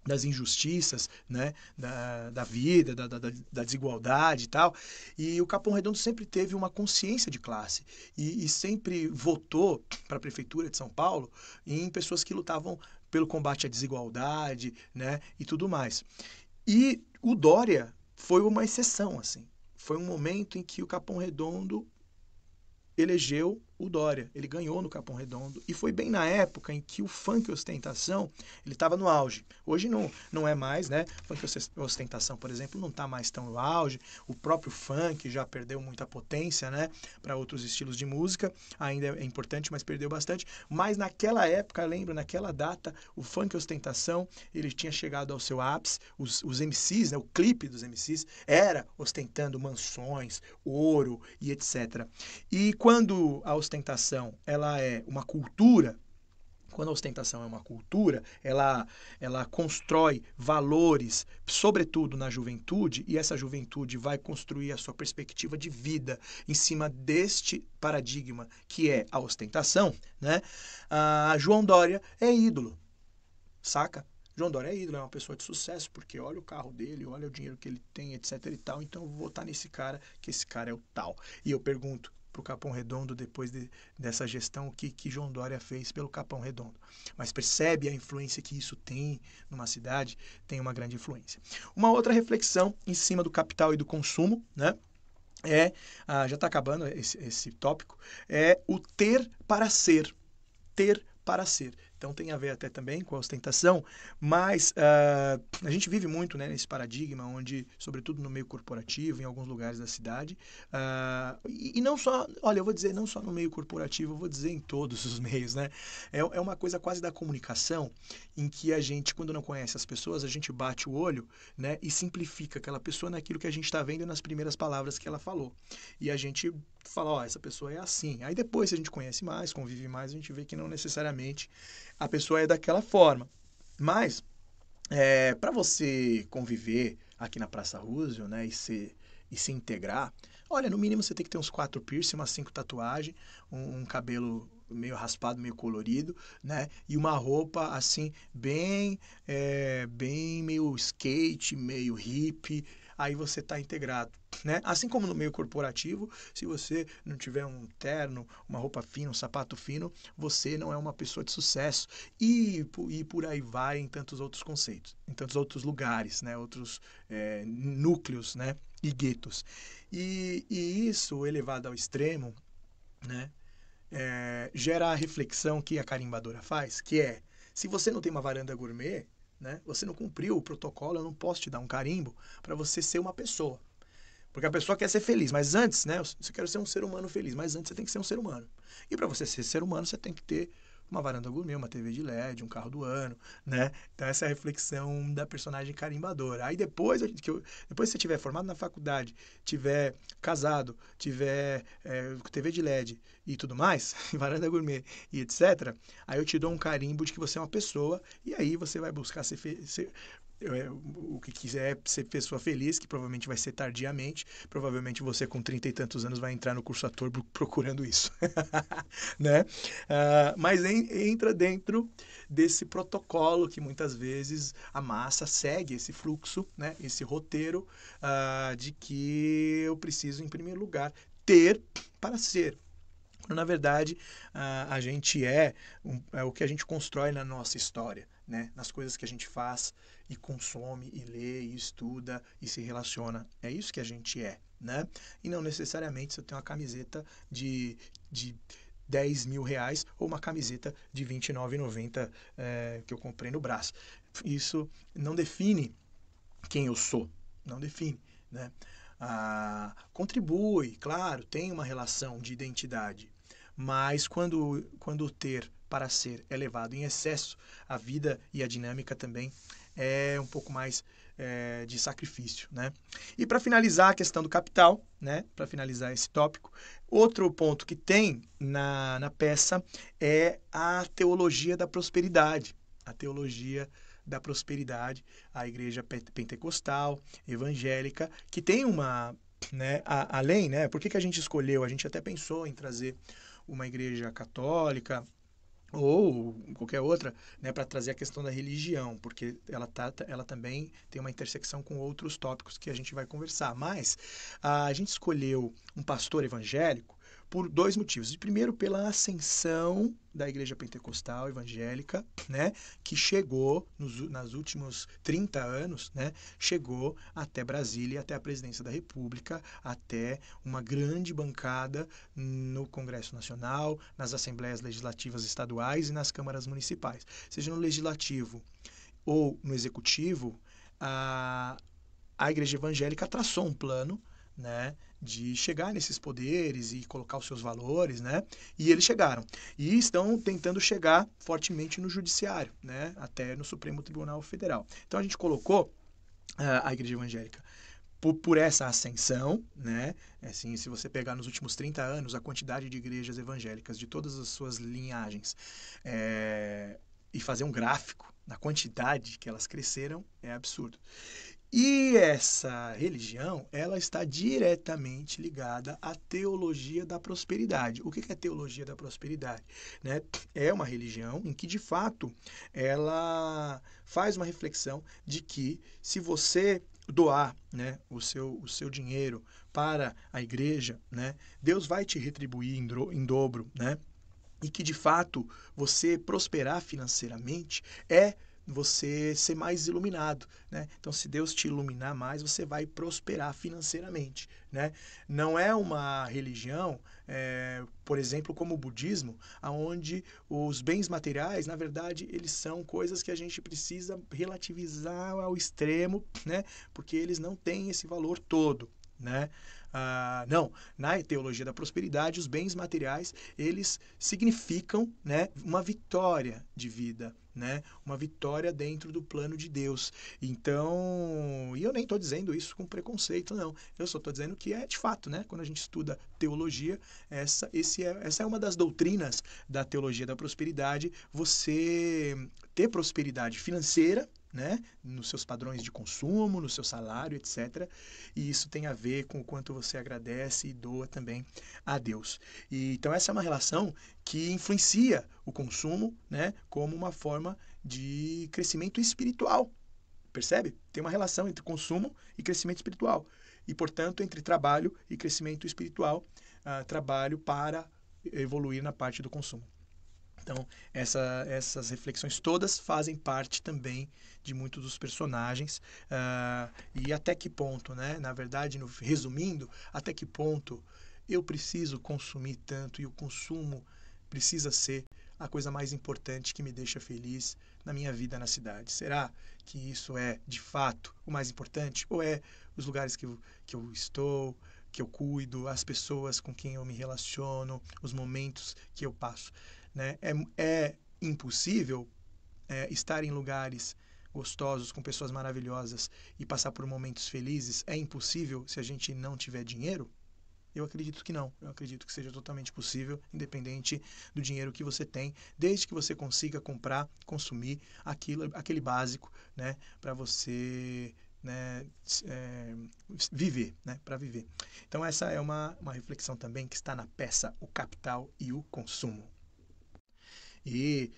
das injustiças, né, da vida, da desigualdade e tal. E o Capão Redondo sempre teve uma consciência de classe e sempre votou para a Prefeitura de São Paulo em pessoas que lutavam pelo combate à desigualdade, né, e tudo mais. E o Dória foi uma exceção, assim. Foi um momento em que o Capão Redondo elegeu o Dória. Ele ganhou no Capão Redondo e foi bem na época em que o funk ostentação ele estava no auge. Hoje não é mais, né? Funk ostentação, por exemplo, não está mais tão no auge. O próprio funk já perdeu muita potência, né? Para outros estilos de música. Ainda é importante, mas perdeu bastante. Mas naquela época, lembro, naquela data, o funk ostentação ele tinha chegado ao seu ápice. Os MCs, né? O clipe dos MCs era ostentando mansões, ouro e etc. E quando a ostentação ela é uma cultura, quando a ostentação é uma cultura, ela constrói valores, sobretudo na juventude, e essa juventude vai construir a sua perspectiva de vida em cima deste paradigma que é a ostentação, né? João Dória é ídolo, saca? João Dória é ídolo, é uma pessoa de sucesso, porque olha o carro dele, olha o dinheiro que ele tem, etc e tal, então eu vou votar nesse cara, que esse cara é o tal. E eu pergunto para o Capão Redondo, depois dessa gestão, o que João Dória fez pelo Capão Redondo. Mas percebe a influência que isso tem numa cidade? Tem uma grande influência. Uma outra reflexão em cima do capital e do consumo, né? Já está acabando esse tópico, é o ter para ser. Ter para ser. Então tem a ver até também com a ostentação, mas a gente vive muito, né, nesse paradigma onde, sobretudo no meio corporativo, em alguns lugares da cidade, e não só, olha, eu vou dizer, não só no meio corporativo, eu vou dizer em todos os meios, né? É uma coisa quase da comunicação, em que a gente, quando não conhece as pessoas, a gente bate o olho, né, e simplifica aquela pessoa naquilo que a gente está vendo nas primeiras palavras que ela falou. E a gente fala, ó, essa pessoa é assim. Aí depois, se a gente conhece mais, convive mais, a gente vê que não necessariamente a pessoa é daquela forma. Mas, para você conviver aqui na Praça Roosevelt, né, e se integrar, olha, no mínimo você tem que ter uns 4 piercing, umas 5 tatuagens, um cabelo meio raspado, meio colorido, né, e uma roupa assim, bem meio skate, meio hippie, aí você está integrado. Né? Assim como no meio corporativo, se você não tiver um terno, uma roupa fina, um sapato fino, você não é uma pessoa de sucesso. E por aí vai em tantos outros conceitos, em tantos outros lugares, né? Outros núcleos, né? E guetos. E isso elevado ao extremo, né? Gera a reflexão que a carimbadora faz, que é, se você não tem uma varanda gourmet, né? Você não cumpriu o protocolo, eu não posso te dar um carimbo para você ser uma pessoa. Porque a pessoa quer ser feliz, mas antes, né? Você quer ser um ser humano feliz, mas antes você tem que ser um ser humano. E para você ser ser humano, você tem que ter uma varanda gourmet, uma TV de LED, um carro do ano, né? Então essa é a reflexão da personagem carimbadora. Aí depois que você tiver formado na faculdade, tiver casado, tiver TV de LED e tudo mais, varanda gourmet e etc., aí eu te dou um carimbo de que você é uma pessoa e aí você vai buscar o que quiser ser pessoa feliz, que provavelmente vai ser tardiamente. Provavelmente você com 30 e tantos anos vai entrar no curso ator procurando isso. Né? Mas entra dentro desse protocolo que muitas vezes a massa segue, esse fluxo, né? Esse roteiro de que eu preciso, em primeiro lugar, ter para ser. Na verdade, a gente é o que a gente constrói na nossa história, né? Nas coisas que a gente faz e consome, e lê, e estuda, e se relaciona. É isso que a gente é, né? E não necessariamente se eu tenho uma camiseta de 10 mil reais ou uma camiseta de R$ 29,90 que eu comprei no braço. Isso não define quem eu sou, não define, né? Contribui, claro, tem uma relação de identidade, mas quando o ter para ser é levado em excesso, a vida e a dinâmica também é um pouco mais de sacrifício, né? E para finalizar a questão do capital, né? Para finalizar esse tópico, outro ponto que tem na peça é a teologia da prosperidade, a teologia da prosperidade, a igreja pentecostal, evangélica, que tem uma, né, além, né, por que a gente escolheu, a gente até pensou em trazer uma igreja católica ou qualquer outra, né, para trazer a questão da religião, porque ela também tem uma intersecção com outros tópicos que a gente vai conversar, mas a gente escolheu um pastor evangélico por 2 motivos. Primeiro, pela ascensão da igreja pentecostal evangélica, né, que chegou nos últimos 30 anos, né, chegou até Brasília, até a presidência da República, até uma grande bancada no Congresso Nacional, nas assembleias legislativas estaduais e nas câmaras municipais. Seja no legislativo ou no executivo, a igreja evangélica traçou um plano, né, de chegar nesses poderes e colocar os seus valores, né? E eles chegaram. E estão tentando chegar fortemente no judiciário, né? Até no Supremo Tribunal Federal. Então a gente colocou a igreja evangélica por essa ascensão, né? Assim, se você pegar nos últimos 30 anos a quantidade de igrejas evangélicas de todas as suas linhagens e fazer um gráfico na quantidade que elas cresceram, é absurdo. E essa religião, ela está diretamente ligada à teologia da prosperidade. O que é teologia da prosperidade? Né? É uma religião em que, de fato, ela faz uma reflexão de que se você doar, né, o seu dinheiro para a igreja, né, Deus vai te retribuir em dobro, né? E que, de fato, você prosperar financeiramente é você ser mais iluminado, né? Então, se Deus te iluminar mais, você vai prosperar financeiramente, né? Não é uma religião, por exemplo, como o budismo, onde os bens materiais, na verdade, eles são coisas que a gente precisa relativizar ao extremo, né? Porque eles não têm esse valor todo, né? Não, na teologia da prosperidade, os bens materiais, eles significam, né, uma vitória de vida, né, uma vitória dentro do plano de Deus. Então, e eu nem estou dizendo isso com preconceito, não. Eu só estou dizendo que é de fato, né, quando a gente estuda teologia, essa é uma das doutrinas da teologia da prosperidade, você ter prosperidade financeira, né, nos seus padrões de consumo, no seu salário, etc. E isso tem a ver com o quanto você agradece e doa também a Deus. Então essa é uma relação que influencia o consumo, né, como uma forma de crescimento espiritual. Percebe? Tem uma relação entre consumo e crescimento espiritual. E, portanto, entre trabalho e crescimento espiritual, trabalho para evoluir na parte do consumo. Então, essas reflexões todas fazem parte também de muitos dos personagens. E até que ponto, né? Na verdade, resumindo, até que ponto eu preciso consumir tanto e o consumo precisa ser a coisa mais importante que me deixa feliz na minha vida na cidade? Será que isso é, de fato, o mais importante? Ou é os lugares que eu estou, que eu cuido, as pessoas com quem eu me relaciono, os momentos que eu passo? Né? É impossível estar em lugares gostosos, com pessoas maravilhosas e passar por momentos felizes? É impossível se a gente não tiver dinheiro? Eu acredito que não. Eu acredito que seja totalmente possível, independente do dinheiro que você tem, desde que você consiga comprar, consumir aquele básico, né, para você, né, viver, né, para viver. Então essa é uma reflexão também que está na peça O Capital e o Consumo. E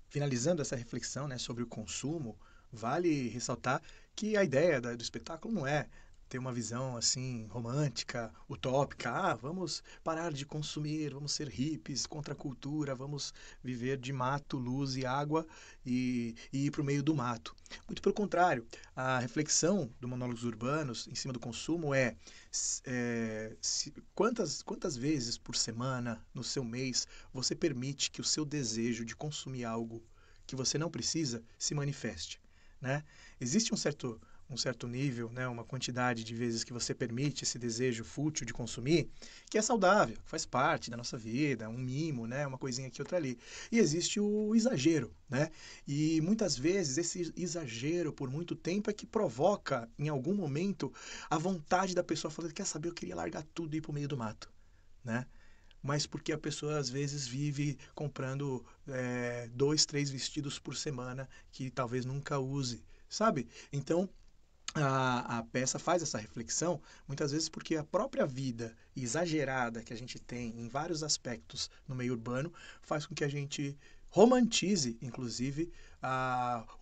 finalizando essa reflexão, né, sobre o consumo, vale ressaltar que a ideia do espetáculo não é ter uma visão assim romântica, utópica. Vamos parar de consumir, vamos ser hippies contra a cultura, vamos viver de mato, luz e água e ir para o meio do mato. Muito pelo contrário, a reflexão do Monólogos Urbanos em cima do consumo quantas vezes por semana, no seu mês, você permite que o seu desejo de consumir algo que você não precisa se manifeste, né? Existe um certo nível, né, uma quantidade de vezes que você permite esse desejo fútil de consumir, que é saudável, faz parte da nossa vida, um mimo, né, uma coisinha aqui, outra ali. E existe o exagero, né? E muitas vezes esse exagero por muito tempo é que provoca, em algum momento, a vontade da pessoa falando, quer saber, eu queria largar tudo e ir para o meio do mato, né? Mas porque a pessoa às vezes vive comprando 2, 3 vestidos por semana que talvez nunca use, sabe? Então a peça faz essa reflexão, muitas vezes porque a própria vida exagerada que a gente tem em vários aspectos no meio urbano faz com que a gente romantize, inclusive,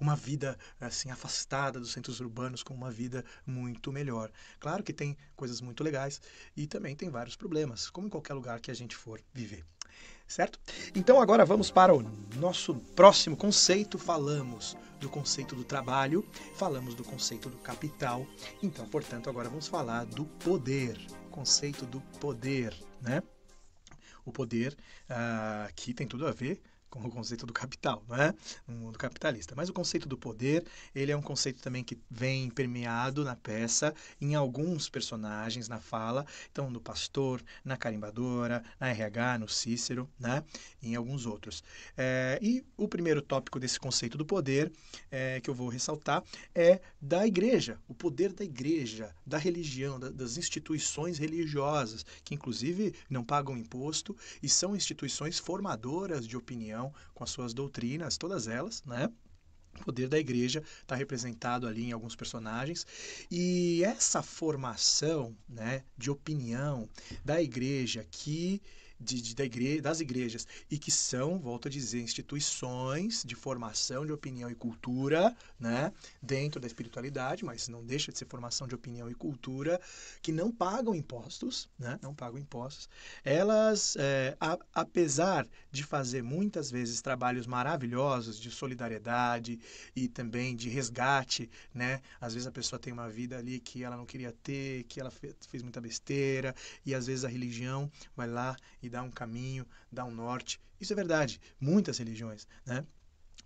uma vida assim afastada dos centros urbanos com uma vida muito melhor. Claro que tem coisas muito legais e também tem vários problemas, como em qualquer lugar que a gente for viver. Certo? Então agora vamos para o nosso próximo conceito. Falamos do conceito do trabalho, falamos do conceito do capital. Então, portanto, agora vamos falar do poder. Conceito do poder, né? O poder que tem tudo a ver com o conceito do capital, não é? No mundo capitalista. Mas o conceito do poder, ele é um conceito também que vem permeado na peça, em alguns personagens, na fala, então no pastor, na carimbadora, na RH, no Cícero, né? E em alguns outros. E o primeiro tópico desse conceito do poder, que eu vou ressaltar, é da igreja, o poder da igreja, da religião, das instituições religiosas, que inclusive não pagam imposto e são instituições formadoras de opinião com as suas doutrinas, todas elas, né? O poder da igreja está representado ali em alguns personagens. E essa formação, né, de opinião da igreja que das igrejas, e que são, volto a dizer, instituições de formação de opinião e cultura, né, dentro da espiritualidade, mas não deixa de ser formação de opinião e cultura, que não pagam impostos, né, não pagam impostos. Elas, apesar de fazer muitas vezes trabalhos maravilhosos de solidariedade e também de resgate, né, às vezes a pessoa tem uma vida ali que ela não queria ter, que ela fez muita besteira, e às vezes a religião vai lá e dá um caminho, dá um norte. Isso é verdade, muitas religiões, né?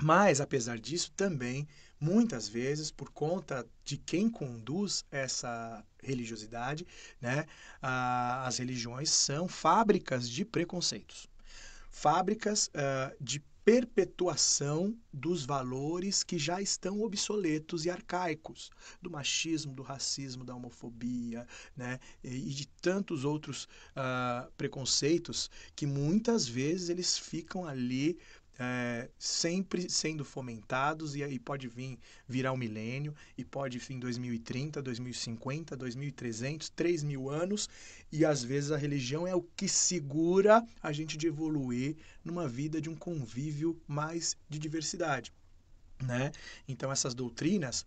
Mas, apesar disso, também, muitas vezes, por conta de quem conduz essa religiosidade, né, as religiões são fábricas de preconceitos, fábricas de perpetuação dos valores que já estão obsoletos e arcaicos, do machismo, do racismo, da homofobia, né, e de tantos outros preconceitos que muitas vezes eles ficam ali sempre sendo fomentados, e aí pode virar um milênio, e pode vir 2030, 2050, 2300, 3000 anos, e às vezes a religião é o que segura a gente de evoluir numa vida de um convívio mais de diversidade, né? Então essas doutrinas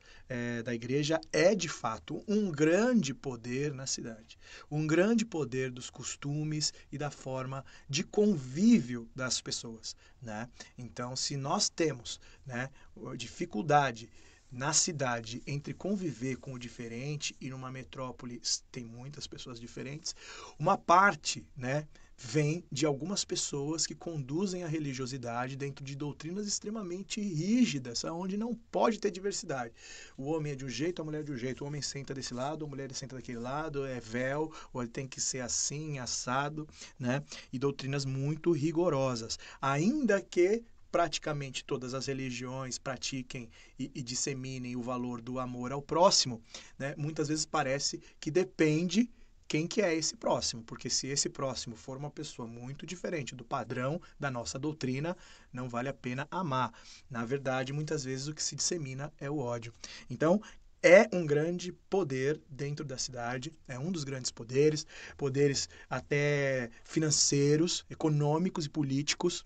da igreja é de fato um grande poder na cidade, um grande poder dos costumes e da forma de convívio das pessoas, né? Então se nós temos, né, dificuldade na cidade entre conviver com o diferente, e numa metrópole tem muitas pessoas diferentes, uma parte, né, vem de algumas pessoas que conduzem a religiosidade dentro de doutrinas extremamente rígidas, onde não pode ter diversidade. O homem é de um jeito, a mulher é de um jeito. O homem senta desse lado, a mulher senta daquele lado, é véu, ou ele tem que ser assim, assado, né? E doutrinas muito rigorosas. Ainda que praticamente todas as religiões pratiquem e disseminem o valor do amor ao próximo, né? Muitas vezes parece que depende quem que é esse próximo, porque se esse próximo for uma pessoa muito diferente do padrão da nossa doutrina, não vale a pena amar. Na verdade, muitas vezes o que se dissemina é o ódio. Então, é um grande poder dentro da cidade, é um dos grandes poderes, poderes até financeiros, econômicos e políticos,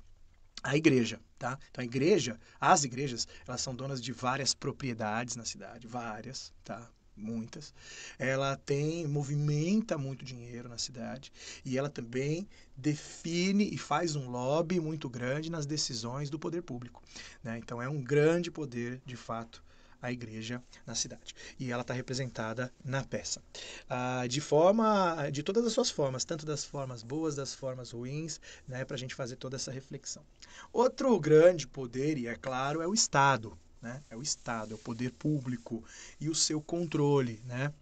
a igreja, tá? Então a igreja, as igrejas, elas são donas de várias propriedades na cidade, várias, tá? Muitas. Ela movimenta muito dinheiro na cidade, e ela também define e faz um lobby muito grande nas decisões do poder público, né? Então é um grande poder, de fato, a igreja na cidade. E ela está representada na peça. De todas as suas formas, tanto das formas boas, das formas ruins, né, para a gente fazer toda essa reflexão. Outro grande poder, e é claro, é o Estado. Né? É o Estado, é o poder público e o seu controle, né?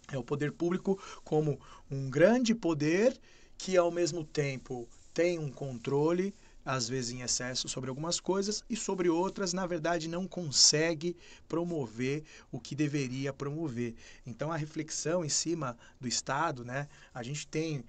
É o poder público como um grande poder que, ao mesmo tempo, tem um controle, às vezes em excesso, sobre algumas coisas, e sobre outras, na verdade, não consegue promover o que deveria promover. Então, a reflexão em cima do Estado, né? A gente tem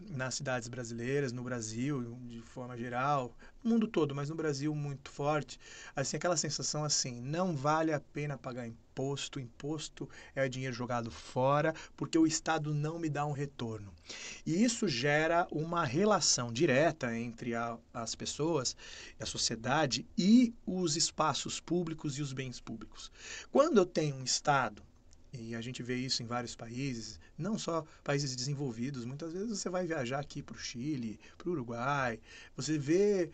nas cidades brasileiras, no Brasil, de forma geral, no mundo todo, mas no Brasil muito forte, assim, aquela sensação assim, não vale a pena pagar imposto, imposto é dinheiro jogado fora, porque o Estado não me dá um retorno. E isso gera uma relação direta entre as pessoas, a sociedade e os espaços públicos e os bens públicos. Quando eu tenho um Estado, e a gente vê isso em vários países, não só países desenvolvidos, muitas vezes você vai viajar aqui para o Chile, para o Uruguai, você vê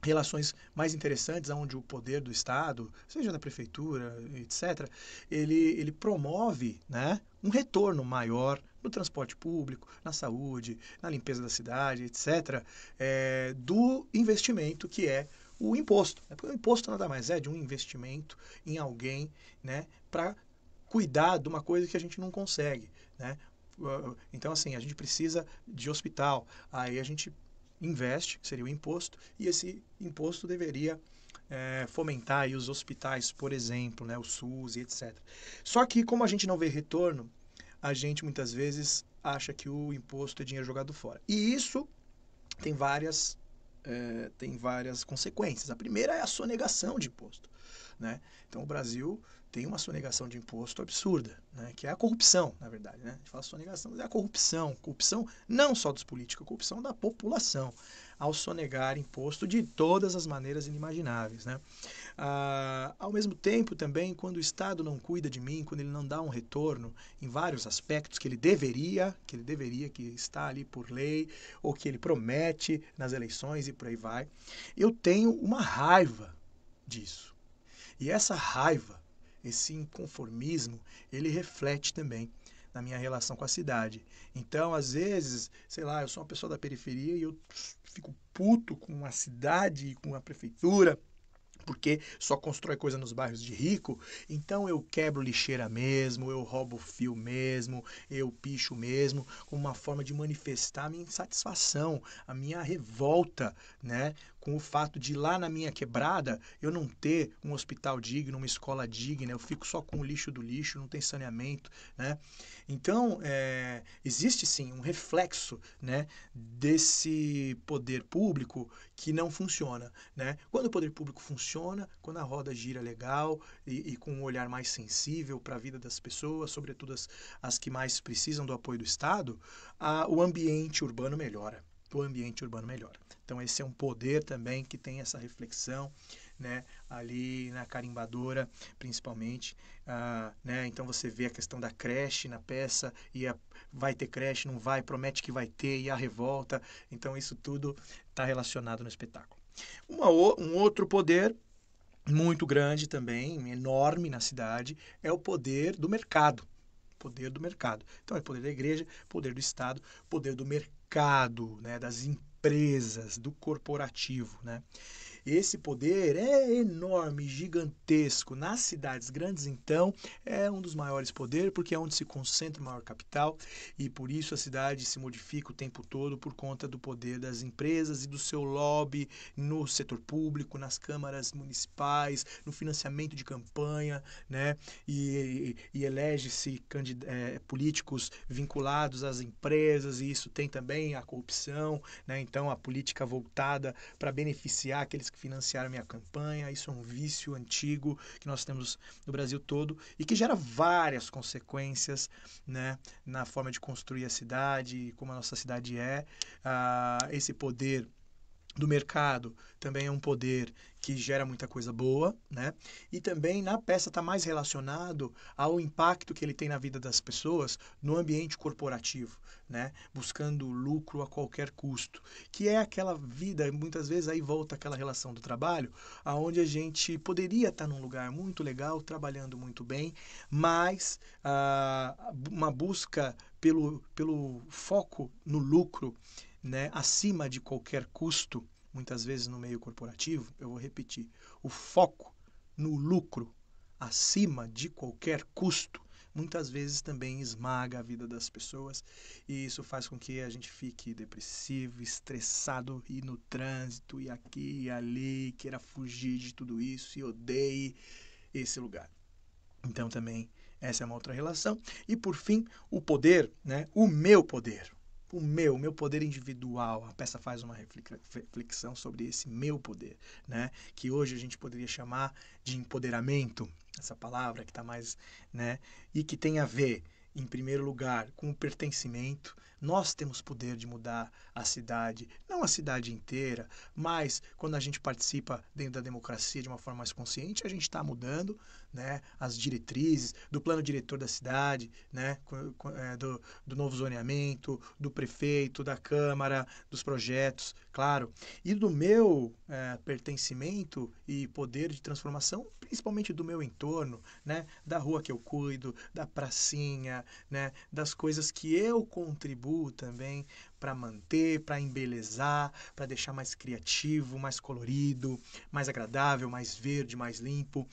relações mais interessantes, onde o poder do Estado, seja da prefeitura, etc., ele promove, né, um retorno maior no transporte público, na saúde, na limpeza da cidade, etc., do investimento que é o imposto. Porque o imposto nada mais é de um investimento em alguém, né, para cuidar de uma coisa que a gente não consegue, né? Então, assim, a gente precisa de hospital, aí a gente investe, que seria o imposto, e esse imposto deveria fomentar aí os hospitais, por exemplo, né, o SUS e etc. Só que, como a gente não vê retorno, a gente muitas vezes acha que o imposto é dinheiro jogado fora. E isso tem várias consequências. A primeira é a sonegação de imposto, né? Então, o Brasil tem uma sonegação de imposto absurda, né? Que é a corrupção, na verdade, né? A gente fala sonegação, mas é a corrupção. Corrupção não só dos políticos, a corrupção da população, ao sonegar imposto de todas as maneiras inimagináveis, né? Ao mesmo tempo também, quando o Estado não cuida de mim, quando ele não dá um retorno em vários aspectos que ele deveria, que está ali por lei, ou que ele promete nas eleições e por aí vai, eu tenho uma raiva disso. E essa raiva, esse inconformismo, ele reflete também na minha relação com a cidade. Então, às vezes, sei lá, eu sou uma pessoa da periferia e eu fico puto com a cidade e com a prefeitura, porque só constrói coisa nos bairros de rico, então eu quebro lixeira mesmo, eu roubo fio mesmo, eu picho mesmo, como uma forma de manifestar a minha insatisfação, a minha revolta, né, com o fato de lá na minha quebrada eu não ter um hospital digno, uma escola digna, eu fico só com o lixo do lixo, não tem saneamento, né? Então, existe sim um reflexo, né, desse poder público que não funciona, né? Quando o poder público funciona, quando a roda gira legal e com um olhar mais sensível para a vida das pessoas, sobretudo as que mais precisam do apoio do Estado, o ambiente urbano melhora. O ambiente urbano melhora. Então esse é um poder também que tem essa reflexão, né, ali na carimbadora, principalmente, né, então você vê a questão da creche na peça, vai ter creche, não vai, promete que vai ter, e a revolta, então isso tudo está relacionado no espetáculo. Um outro poder muito grande também, enorme na cidade, é o poder do mercado. Poder do mercado. Então é poder da igreja, poder do Estado, poder do mercado, né, das empresas, do corporativo, né? Esse poder é enorme, gigantesco. Nas cidades grandes, então, é um dos maiores poderes, porque é onde se concentra o maior capital, e por isso a cidade se modifica o tempo todo por conta do poder das empresas e do seu lobby no setor público, nas câmaras municipais, no financiamento de campanha, né? E elege-se políticos vinculados às empresas, e isso tem também a corrupção, né? Então, a política voltada para beneficiar aqueles que financiaram a minha campanha. Isso é um vício antigo que nós temos no Brasil todo e que gera várias consequências, né, na forma de construir a cidade, como a nossa cidade é. Esse poder do mercado também é um poder que gera muita coisa boa, né? E também na peça está mais relacionado ao impacto que ele tem na vida das pessoas no ambiente corporativo, né? Buscando lucro a qualquer custo, que é aquela vida, muitas vezes aí volta aquela relação do trabalho, aonde a gente poderia estar num lugar muito legal, trabalhando muito bem, mas uma busca pelo foco no lucro, né, acima de qualquer custo, muitas vezes no meio corporativo, eu vou repetir, o foco no lucro acima de qualquer custo, muitas vezes também esmaga a vida das pessoas, e isso faz com que a gente fique depressivo, estressado, e no trânsito, e aqui e ali, queira fugir de tudo isso e odeie esse lugar. Então também essa é uma outra relação. E por fim, o poder, né? O meu poder. O meu poder individual. A peça faz uma reflexão sobre esse meu poder, né? Que hoje a gente poderia chamar de empoderamento, essa palavra que está mais, né? E que tem a ver, em primeiro lugar, com o pertencimento. Nós temos poder de mudar a cidade, não a cidade inteira, mas quando a gente participa dentro da democracia de uma forma mais consciente, a gente está mudando, né, as diretrizes do plano diretor da cidade, né, do novo zoneamento, do prefeito, da Câmara, dos projetos, claro. E do meu pertencimento e poder de transformação, principalmente do meu entorno, né, da rua que eu cuido, da pracinha, né, das coisas que eu contribuo também para manter, para embelezar, para deixar mais criativo, mais colorido, mais agradável, mais verde, mais limpo.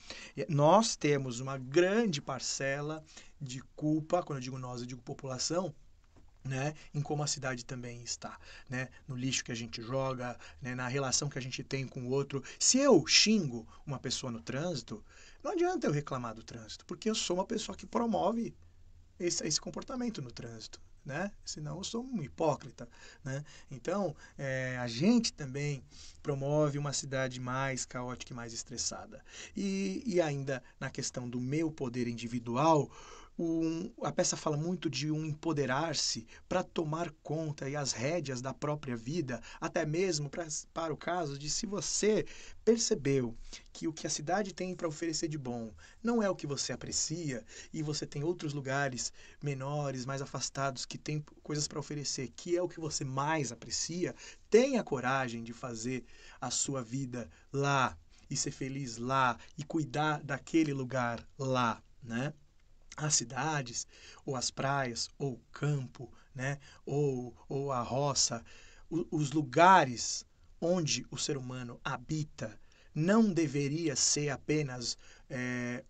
Nós temos uma grande parcela de culpa, quando eu digo nós, eu digo população, né, em como a cidade também está, né, no lixo que a gente joga, né, na relação que a gente tem com o outro. Se eu xingo uma pessoa no trânsito, não adianta eu reclamar do trânsito, porque eu sou uma pessoa que promove esse comportamento no trânsito. né? Senão eu sou um hipócrita, né? Então, a gente também promove uma cidade mais caótica e mais estressada. E ainda na questão do meu poder individual, a peça fala muito de um empoderar-se para tomar conta e as rédeas da própria vida, até mesmo para o caso de se você percebeu que o que a cidade tem para oferecer de bom não é o que você aprecia e você tem outros lugares menores, mais afastados, que têm coisas para oferecer, que é o que você mais aprecia, tenha coragem de fazer a sua vida lá e ser feliz lá e cuidar daquele lugar lá, né? As cidades, ou as praias, ou o campo, né? ou a roça, os lugares onde o ser humano habita, não deveria ser apenas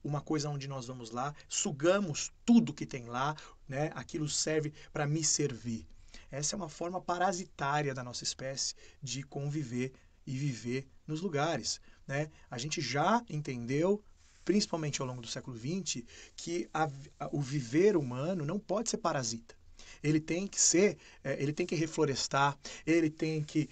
uma coisa onde nós vamos lá, sugamos tudo que tem lá, né? Aquilo serve para me servir. Essa é uma forma parasitária da nossa espécie de conviver e viver nos lugares, né? A gente já entendeu, principalmente ao longo do século XX, que o viver humano não pode ser parasita. Ele tem que ser, ele tem que reflorestar, ele tem que,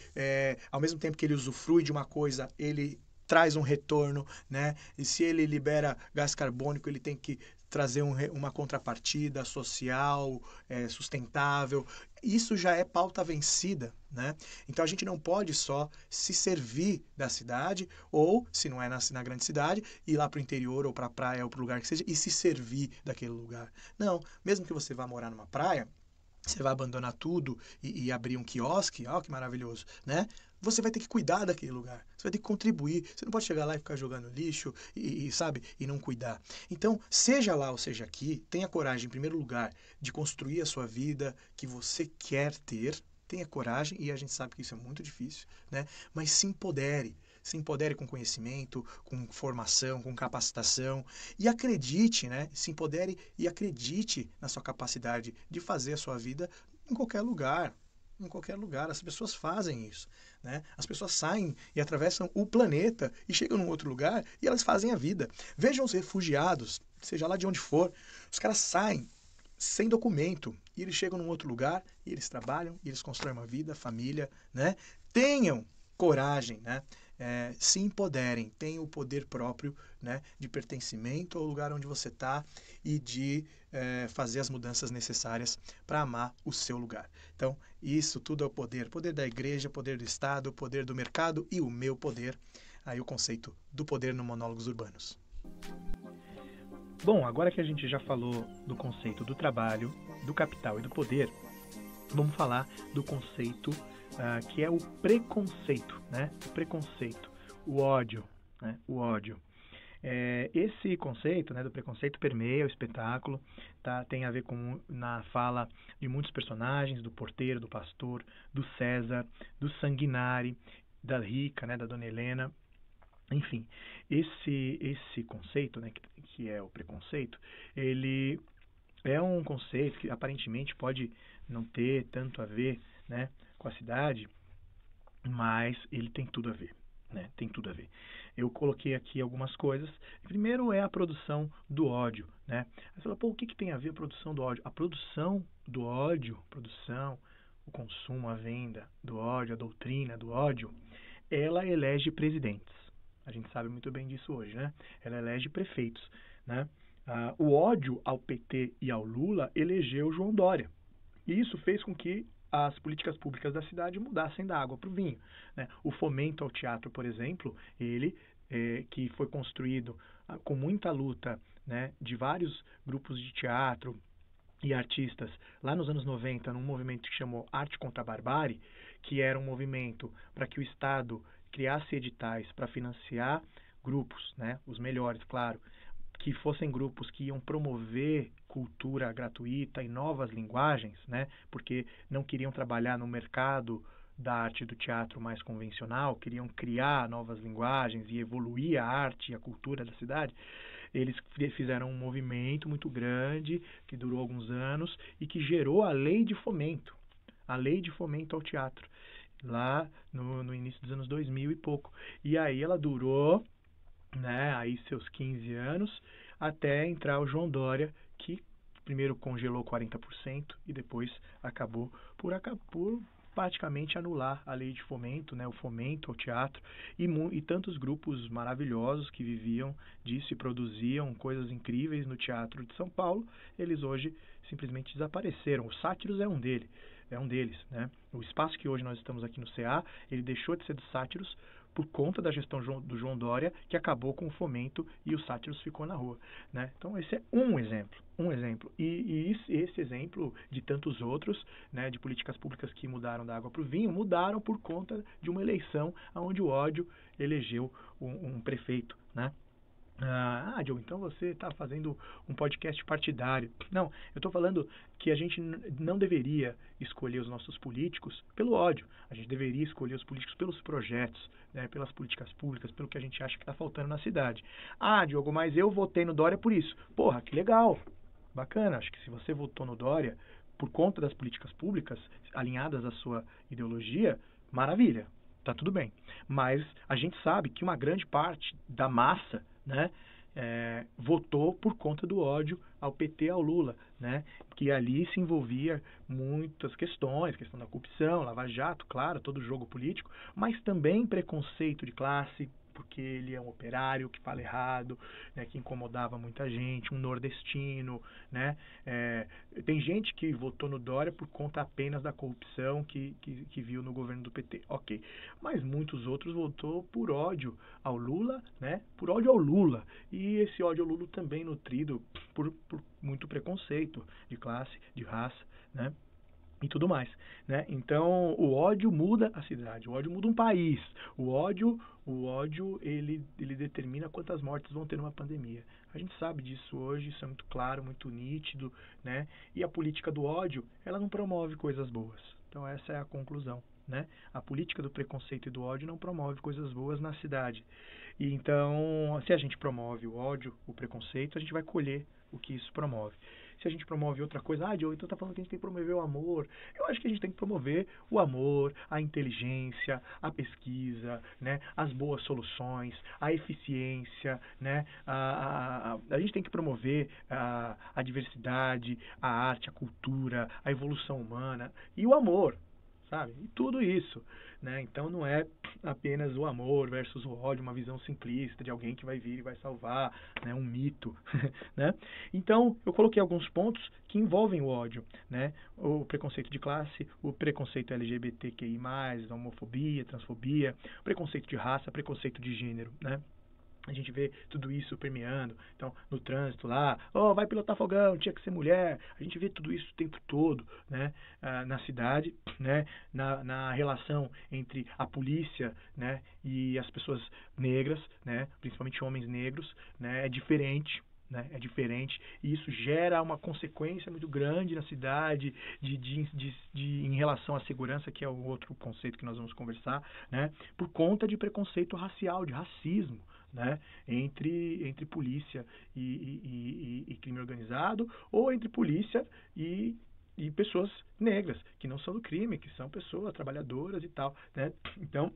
ao mesmo tempo que ele usufrui de uma coisa, ele traz um retorno, né? E se ele libera gás carbônico, ele tem que trazer uma contrapartida social, sustentável. Isso já é pauta vencida, né? Então a gente não pode só se servir da cidade, ou, se não é na grande cidade, ir lá para o interior, ou para a praia, ou para o lugar que seja, e se servir daquele lugar. Não, mesmo que você vá morar numa praia, você vai abandonar tudo e abrir um quiosque, ó, que maravilhoso, né? Você vai ter que cuidar daquele lugar, você vai ter que contribuir, você não pode chegar lá e ficar jogando lixo sabe, e não cuidar. Então, seja lá ou seja aqui, tenha coragem, em primeiro lugar, de construir a sua vida que você quer ter, tenha coragem, e a gente sabe que isso é muito difícil, né? Mas se empodere com conhecimento, com formação, com capacitação, e acredite, né? Se empodere e acredite na sua capacidade de fazer a sua vida em qualquer lugar. Em qualquer lugar, as pessoas fazem isso, né? As pessoas saem e atravessam o planeta e chegam num outro lugar e elas fazem a vida. Vejam os refugiados, seja lá de onde for, os caras saem sem documento e eles chegam num outro lugar e eles trabalham e eles constroem uma vida, família, né? Tenham coragem, né? Se empoderem, tenham o poder próprio, né, de pertencimento ao lugar onde você está e de fazer as mudanças necessárias para amar o seu lugar. Então, isso tudo é o poder da igreja, poder do Estado, poder do mercado e o meu poder. Aí o conceito do poder no Monólogos Urbanos. Bom, agora que a gente já falou do conceito do trabalho, do capital e do poder, vamos falar do conceito que é o preconceito, né? O preconceito, o ódio, né? O ódio. Esse conceito, né, do preconceito permeia o espetáculo, tá? Tem a ver com na fala de muitos personagens, do porteiro, do pastor, do César, do Sanguinari, da Rica, né, da Dona Helena. Enfim, esse conceito, né, que é o preconceito, ele é um conceito que aparentemente pode não ter tanto a ver, né, com a cidade, mas ele tem tudo a ver, né? Tem tudo a ver. Eu coloquei aqui algumas coisas. Primeiro é a produção do ódio, né? Você fala, pô, o que tem a ver a produção do ódio? A produção do ódio, o consumo, a venda do ódio, a doutrina do ódio, ela elege presidentes. A gente sabe muito bem disso hoje, né? Ela elege prefeitos, né? O ódio ao PT e ao Lula elegeu João Dória. E isso fez com que as políticas públicas da cidade mudassem da água para o vinho, né? O fomento ao teatro, por exemplo, ele que foi construído com muita luta, né, de vários grupos de teatro e artistas lá nos anos 90, num movimento que chamou Arte contra a Barbárie, que era um movimento para que o Estado criasse editais para financiar grupos, né, os melhores, claro, que fossem grupos que iam promover cultura gratuita e novas linguagens, né? Porque não queriam trabalhar no mercado da arte do teatro mais convencional, queriam criar novas linguagens e evoluir a arte e a cultura da cidade. Eles fizeram um movimento muito grande, que durou alguns anos, e que gerou a Lei de Fomento ao teatro, lá no início dos anos 2000 e pouco. E aí ela durou, né, aí seus 15 anos, até entrar o João Dória, que primeiro congelou 40% e depois acabou por praticamente anular a lei de fomento, né, o fomento ao teatro, e tantos grupos maravilhosos que viviam disso e produziam coisas incríveis no Teatro de São Paulo, eles hoje simplesmente desapareceram. O Sátiros é um deles, né? O espaço que hoje nós estamos aqui no CA, ele deixou de ser do Sátiros por conta da gestão do João Dória, que acabou com o fomento e o Sátiros ficou na rua, né? Então esse é um exemplo. E esse exemplo de tantos outros, né, de políticas públicas que mudaram da água para o vinho, mudaram por conta de uma eleição onde o ódio elegeu um prefeito, né? Diogo, então você está fazendo um podcast partidário. Não, eu estou falando que a gente não deveria escolher os nossos políticos pelo ódio. A gente deveria escolher os políticos pelos projetos, né, pelas políticas públicas, pelo que a gente acha que está faltando na cidade. Diogo, mas eu votei no Dória por isso. Porra, que legal, bacana. Acho que se você votou no Dória por conta das políticas públicas alinhadas à sua ideologia, maravilha, tá tudo bem. Mas a gente sabe que uma grande parte da massa, né, votou por conta do ódio ao PT, ao Lula, né, que ali se envolvia muitas questões, questão da corrupção, Lava Jato, claro, todo jogo político, mas também preconceito de classe, porque ele é um operário que fala errado, né, que incomodava muita gente, um nordestino, né? Tem gente que votou no Dória por conta apenas da corrupção que viu no governo do PT, ok. Mas muitos outros votou por ódio ao Lula, né? Por ódio ao Lula. E esse ódio ao Lula também nutrido por muito preconceito de classe, de raça, né? E tudo mais, né? Então, o ódio muda a cidade, o ódio muda um país. O ódio ele determina quantas mortes vão ter numa pandemia. A gente sabe disso hoje, isso é muito claro, muito nítido, né? E a política do ódio, ela não promove coisas boas. Então, essa é a conclusão, né? A política do preconceito e do ódio não promove coisas boas na cidade. E então, se a gente promove o ódio, o preconceito, a gente vai colher o que isso promove. Se a gente promove outra coisa, Diogo, então tá falando que a gente tem que promover o amor. Eu acho que a gente tem que promover o amor, a inteligência, a pesquisa, né, as boas soluções, a eficiência, né, a gente tem que promover a diversidade, a arte, a cultura, a evolução humana e o amor, sabe? E tudo isso, né? Então não é apenas o amor versus o ódio, uma visão simplista de alguém que vai vir e vai salvar, né? Um mito, né? Então eu coloquei alguns pontos que envolvem o ódio, né? O preconceito de classe, o preconceito LGBTQI+, a homofobia, transfobia, preconceito de raça, preconceito de gênero, né? A gente vê tudo isso permeando, então, no trânsito lá, vai pilotar fogão, tinha que ser mulher, a gente vê tudo isso o tempo todo, né, na cidade, né, na relação entre a polícia, né, e as pessoas negras, né, principalmente homens negros, né, é diferente, e isso gera uma consequência muito grande na cidade em relação à segurança, que é o outro conceito que nós vamos conversar, né, por conta de preconceito racial, de racismo, né, entre polícia e crime organizado, ou entre polícia e pessoas negras, que não são do crime, que são pessoas trabalhadoras e tal, né? Então,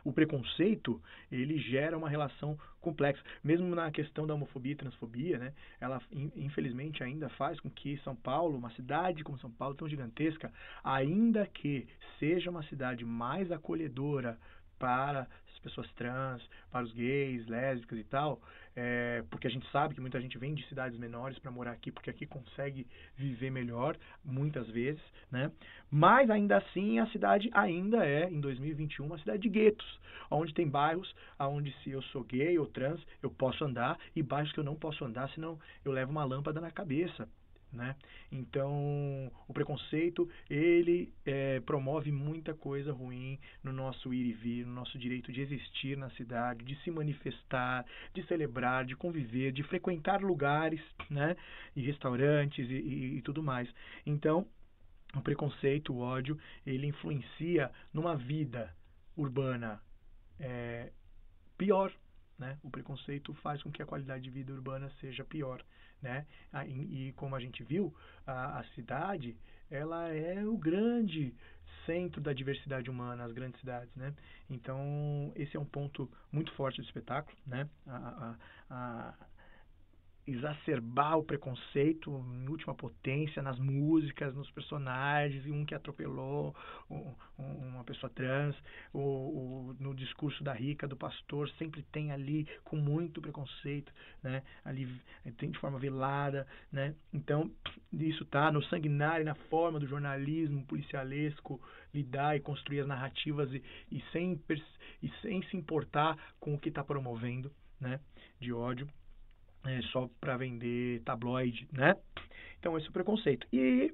o preconceito, ele gera uma relação complexa. Mesmo na questão da homofobia e transfobia, né, ela infelizmente ainda faz com que São Paulo, uma cidade como São Paulo tão gigantesca, ainda que seja uma cidade mais acolhedora para as pessoas trans, para os gays, lésbicas e tal, porque a gente sabe que muita gente vem de cidades menores para morar aqui, porque aqui consegue viver melhor, muitas vezes, né? Mas ainda assim a cidade ainda é, em 2021, uma cidade de guetos, onde tem bairros onde se eu sou gay ou trans, eu posso andar, e bairros que eu não posso andar, senão eu levo uma lâmpada na cabeça, né? Então, o preconceito, ele promove muita coisa ruim no nosso ir e vir, no nosso direito de existir na cidade, de se manifestar, de celebrar, de conviver, de frequentar lugares, né? E restaurantes e tudo mais. Então, o preconceito, o ódio, ele influencia numa vida urbana pior, né? O preconceito faz com que a qualidade de vida urbana seja pior, né? E como a gente viu, a cidade, ela é o grande centro da diversidade humana, as grandes cidades, né? Então, esse é um ponto muito forte do espetáculo, né? exacerbar o preconceito em última potência nas músicas, nos personagens, e um que atropelou uma pessoa trans, no discurso da rica, do pastor, sempre tem ali com muito preconceito, né? Ali tem de forma velada, né? Então, isso tá no sanguinário, na forma do jornalismo policialesco lidar e construir as narrativas e sem se importar com o que está promovendo, né? De ódio. Só para vender tabloide, né? Então esse é o preconceito. E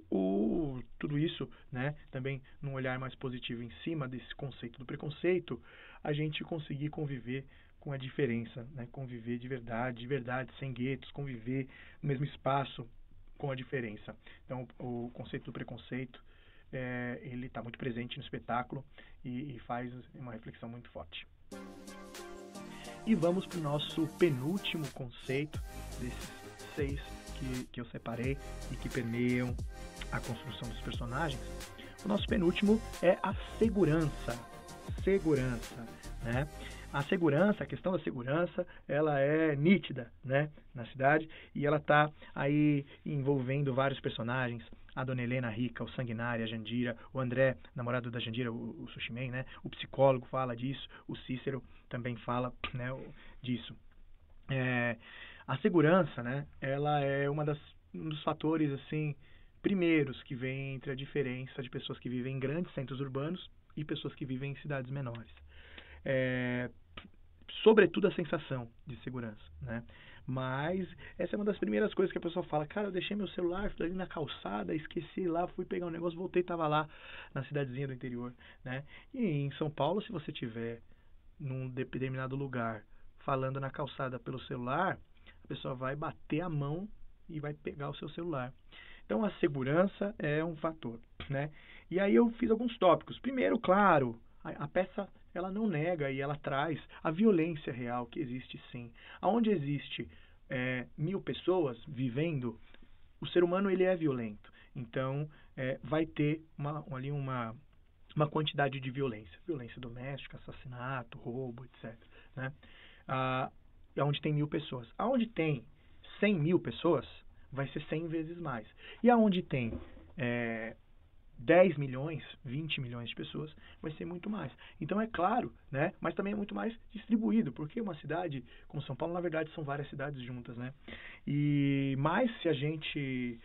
tudo isso, né, também num olhar mais positivo em cima desse conceito do preconceito, a gente conseguir conviver com a diferença, né? Conviver de verdade, sem guetos, conviver no mesmo espaço com a diferença. Então o conceito do preconceito, ele está muito presente no espetáculo e faz uma reflexão muito forte. E vamos para o nosso penúltimo conceito desses 6 que eu separei e que permeiam a construção dos personagens. O nosso penúltimo é a segurança. Segurança, né? A questão da segurança, ela é nítida, né, na cidade, e ela está aí envolvendo vários personagens. A Dona Helena rica, o sanguinário, a Jandira, o André, namorado da Jandira, o Sushi Man, né? O psicólogo fala disso, o Cícero também fala, né, disso. A segurança, né, ela é um dos fatores assim primeiros que vem entre a diferença de pessoas que vivem em grandes centros urbanos e pessoas que vivem em cidades menores. Sobretudo a sensação de segurança, né? Mas essa é uma das primeiras coisas que a pessoa fala: cara, eu deixei meu celular ali na calçada, esqueci lá, fui pegar um negócio, voltei, estava lá na cidadezinha do interior, né? E em São Paulo, se você tiver num determinado lugar falando na calçada pelo celular, a pessoa vai bater a mão e vai pegar o seu celular. Então a segurança é um fator, né? E aí eu fiz alguns tópicos. Primeiro, claro, a peça ela não nega e ela traz a violência real que existe sim. Onde existe 1000 pessoas vivendo, o ser humano ele é violento. Então vai ter uma quantidade de violência. Violência doméstica, assassinato, roubo, etc. Né? Onde tem 1000 pessoas. Aonde tem 100.000 pessoas, vai ser 100 vezes mais. E aonde tem 10 milhões, 20 milhões de pessoas, vai ser muito mais. Então é claro, né? Mas também é muito mais distribuído, porque uma cidade como São Paulo, na verdade, são várias cidades juntas, né? Mas se a gente...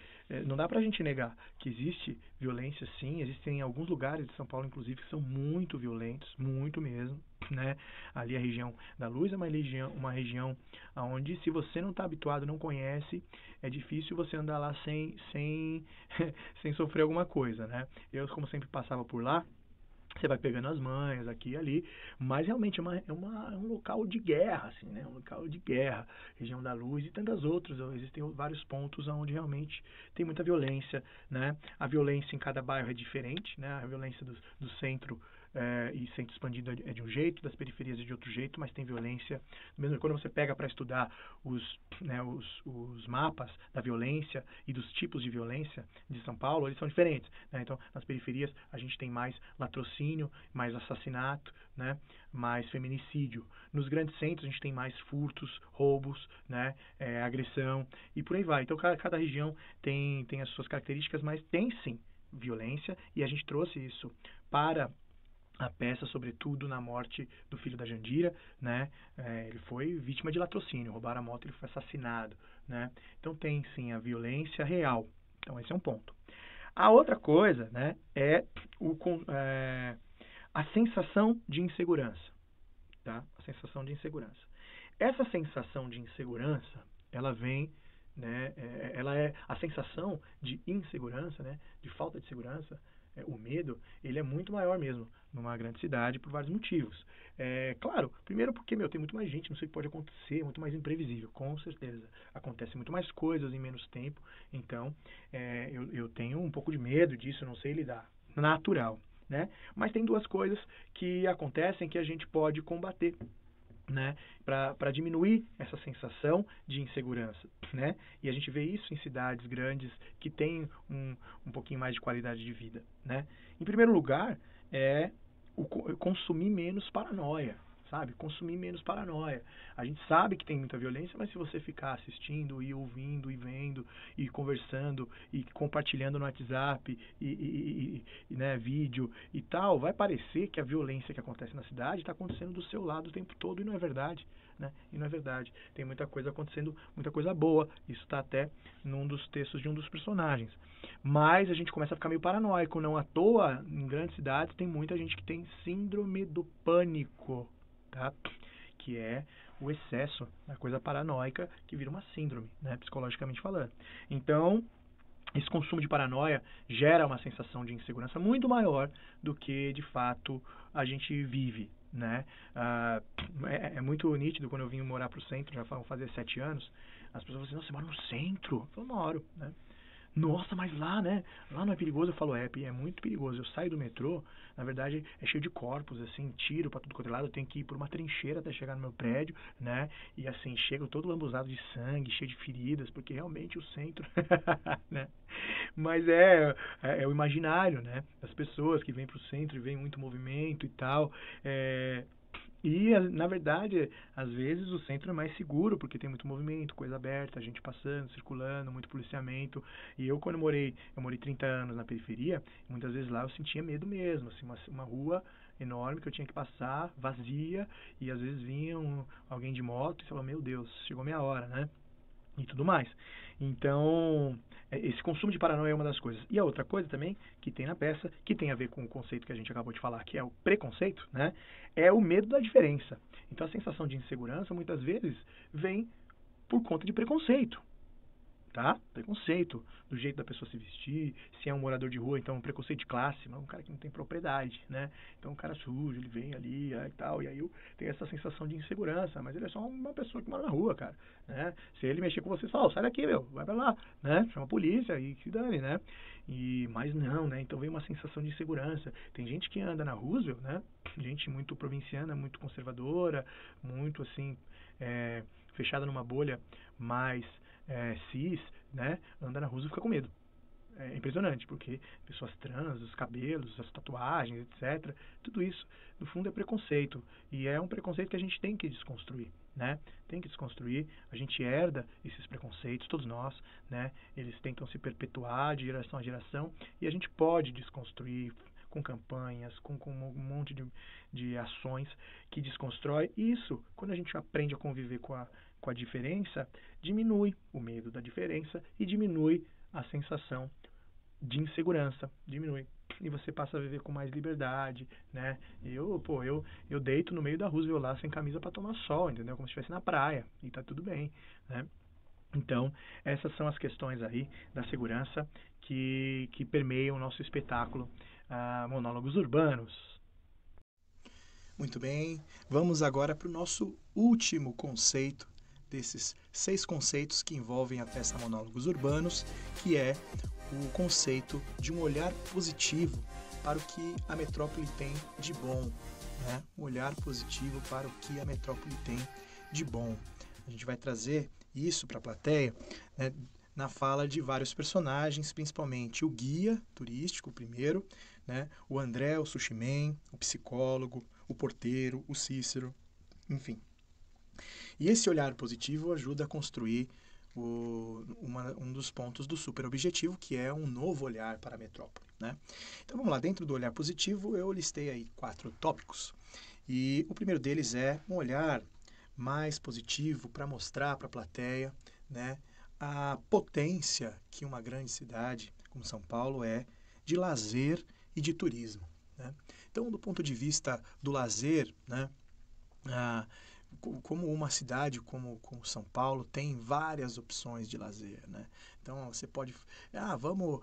não dá pra gente negar que existe violência, sim. Existem alguns lugares de São Paulo, inclusive, que são muito violentos, muito mesmo, né? Ali a região da Luz é uma região onde, se você não está habituado, não conhece, é difícil você andar lá sem sofrer alguma coisa, né? Eu, como sempre, passava por lá. Você vai pegando as manhas aqui e ali, mas realmente é um local de guerra, assim, né? Um local de guerra, região da Luz e tantas outras. Existem vários pontos onde realmente tem muita violência, né? A violência em cada bairro é diferente, né? A violência do centro e centro expandido é de um jeito, das periferias é de outro jeito, mas tem violência. Mesmo quando você pega para estudar os mapas da violência e dos tipos de violência de São Paulo, eles são diferentes, né? Então, nas periferias a gente tem mais latrocínio, mais assassinato, né? Mais feminicídio. Nos grandes centros a gente tem mais furtos, roubos, né? Agressão e por aí vai. Então, cada região tem as suas características, mas tem sim violência, e a gente trouxe isso para a peça, sobretudo na morte do filho da Jandira, né? Ele foi vítima de latrocínio, roubaram a moto, ele foi assassinado, né? Então tem sim a violência real. Então esse é um ponto. A outra coisa, né, é a sensação de insegurança, tá? A sensação de insegurança. Essa sensação de insegurança, ela vem, né? Ela é a sensação de insegurança, né? De falta de segurança. O medo, ele é muito maior mesmo numa grande cidade por vários motivos. Claro, primeiro porque, tem muito mais gente, não sei o que pode acontecer, muito mais imprevisível, com certeza. Acontece muito mais coisas em menos tempo, então eu tenho um pouco de medo disso, não sei lidar. Natural, né? Mas tem duas coisas que acontecem que a gente pode combater, né, para diminuir essa sensação de insegurança, né? E a gente vê isso em cidades grandes que têm um pouquinho mais de qualidade de vida, né? Em primeiro lugar, consumir menos paranoia, sabe? Consumir menos paranoia. A gente sabe que tem muita violência, mas se você ficar assistindo e ouvindo e vendo e conversando e compartilhando no WhatsApp né, vídeo e tal, vai parecer que a violência que acontece na cidade está acontecendo do seu lado o tempo todo e não é verdade. Né? E não é verdade. Tem muita coisa acontecendo, muita coisa boa. Isso está até num dos textos de um dos personagens. Mas a gente começa a ficar meio paranoico. Não à toa, em grandes cidades, tem muita gente que tem síndrome do pânico, tá? Que é o excesso, a coisa paranoica que vira uma síndrome, né? Psicologicamente falando. Então, esse consumo de paranoia gera uma sensação de insegurança muito maior do que, de fato, a gente vive, né? É muito nítido quando eu vim morar para o centro, já vão fazer 7 anos, as pessoas falam assim, nossa, você mora no centro? Eu falo, moro, né? Nossa, mas lá, né? Lá não é perigoso? Eu falo, é muito perigoso. Eu saio do metrô, na verdade, é cheio de corpos, assim, tiro pra tudo quanto é lado. Eu tenho que ir por uma trincheira até chegar no meu prédio, né? E assim, chego todo lambuzado de sangue, cheio de feridas, porque realmente o centro, né? Mas é o imaginário, né? Das pessoas que vêm pro centro e vem muito movimento e tal. Na verdade, às vezes o centro é mais seguro, porque tem muito movimento, coisa aberta, gente passando, circulando, muito policiamento. E eu, quando eu morei 30 anos na periferia, muitas vezes lá eu sentia medo mesmo, assim, uma rua enorme que eu tinha que passar, vazia, e às vezes vinha alguém de moto e falava, meu Deus, chegou minha hora, né? E tudo mais. Então, esse consumo de paranoia é uma das coisas. E a outra coisa também que tem na peça, que tem a ver com o conceito que a gente acabou de falar, que é o preconceito, né? É o medo da diferença. Então, a sensação de insegurança muitas vezes vem por conta de preconceito. Tá? Preconceito do jeito da pessoa se vestir, se é um morador de rua, então um preconceito de classe, mas um cara que não tem propriedade, né? Então um cara sujo, ele vem ali e tal, e aí eu tenho essa sensação de insegurança, mas ele é só uma pessoa que mora na rua, cara, né? Se ele mexer com você, fala, sai daqui, meu, vai pra lá, né? Chama a polícia e se dane, né? Mas não, né? Então vem uma sensação de insegurança. Tem gente que anda na Roosevelt, né? Gente muito provinciana, muito conservadora, muito assim, fechada numa bolha mais cis, né, anda na rua e fica com medo. É impressionante, porque pessoas trans, os cabelos, as tatuagens, etc., tudo isso, no fundo, é preconceito. E é um preconceito que a gente tem que desconstruir, né? Tem que desconstruir. A gente herda esses preconceitos, todos nós, né? Eles tentam se perpetuar de geração a geração, e a gente pode desconstruir com campanhas, com um monte de ações que desconstrói. E isso, quando a gente aprende a conviver com a diferença, diminui o medo da diferença e diminui a sensação de diminui. E você passa a viver com mais liberdade, né? Eu deito no meio da Roosevelt lá sem camisa para tomar sol, entendeu? Como se estivesse na praia e tá tudo bem, né? Então, essas são as questões aí da segurança que permeiam o nosso espetáculo Monólogos Urbanos. Muito bem, vamos agora para o nosso último conceito desses 6 conceitos que envolvem a peça Monólogos Urbanos, que é o conceito de um olhar positivo para o que a metrópole tem de bom, né? Um olhar positivo para o que a metrópole tem de bom. A gente vai trazer isso para a plateia, né, na fala de vários personagens, principalmente o guia turístico, o primeiro, né, o André, o sushi man, o psicólogo, o porteiro, o Cícero, enfim. E esse olhar positivo ajuda a construir um dos pontos do superobjetivo, que é um novo olhar para a metrópole, né? Então vamos lá, dentro do olhar positivo eu listei aí 4 tópicos, e o primeiro deles é um olhar mais positivo para mostrar para a plateia, né, a potência que uma grande cidade como São Paulo é de lazer e de turismo, né? Então, do ponto de vista do lazer, né, como uma cidade como São Paulo tem várias opções de lazer, né? Então você pode, vamos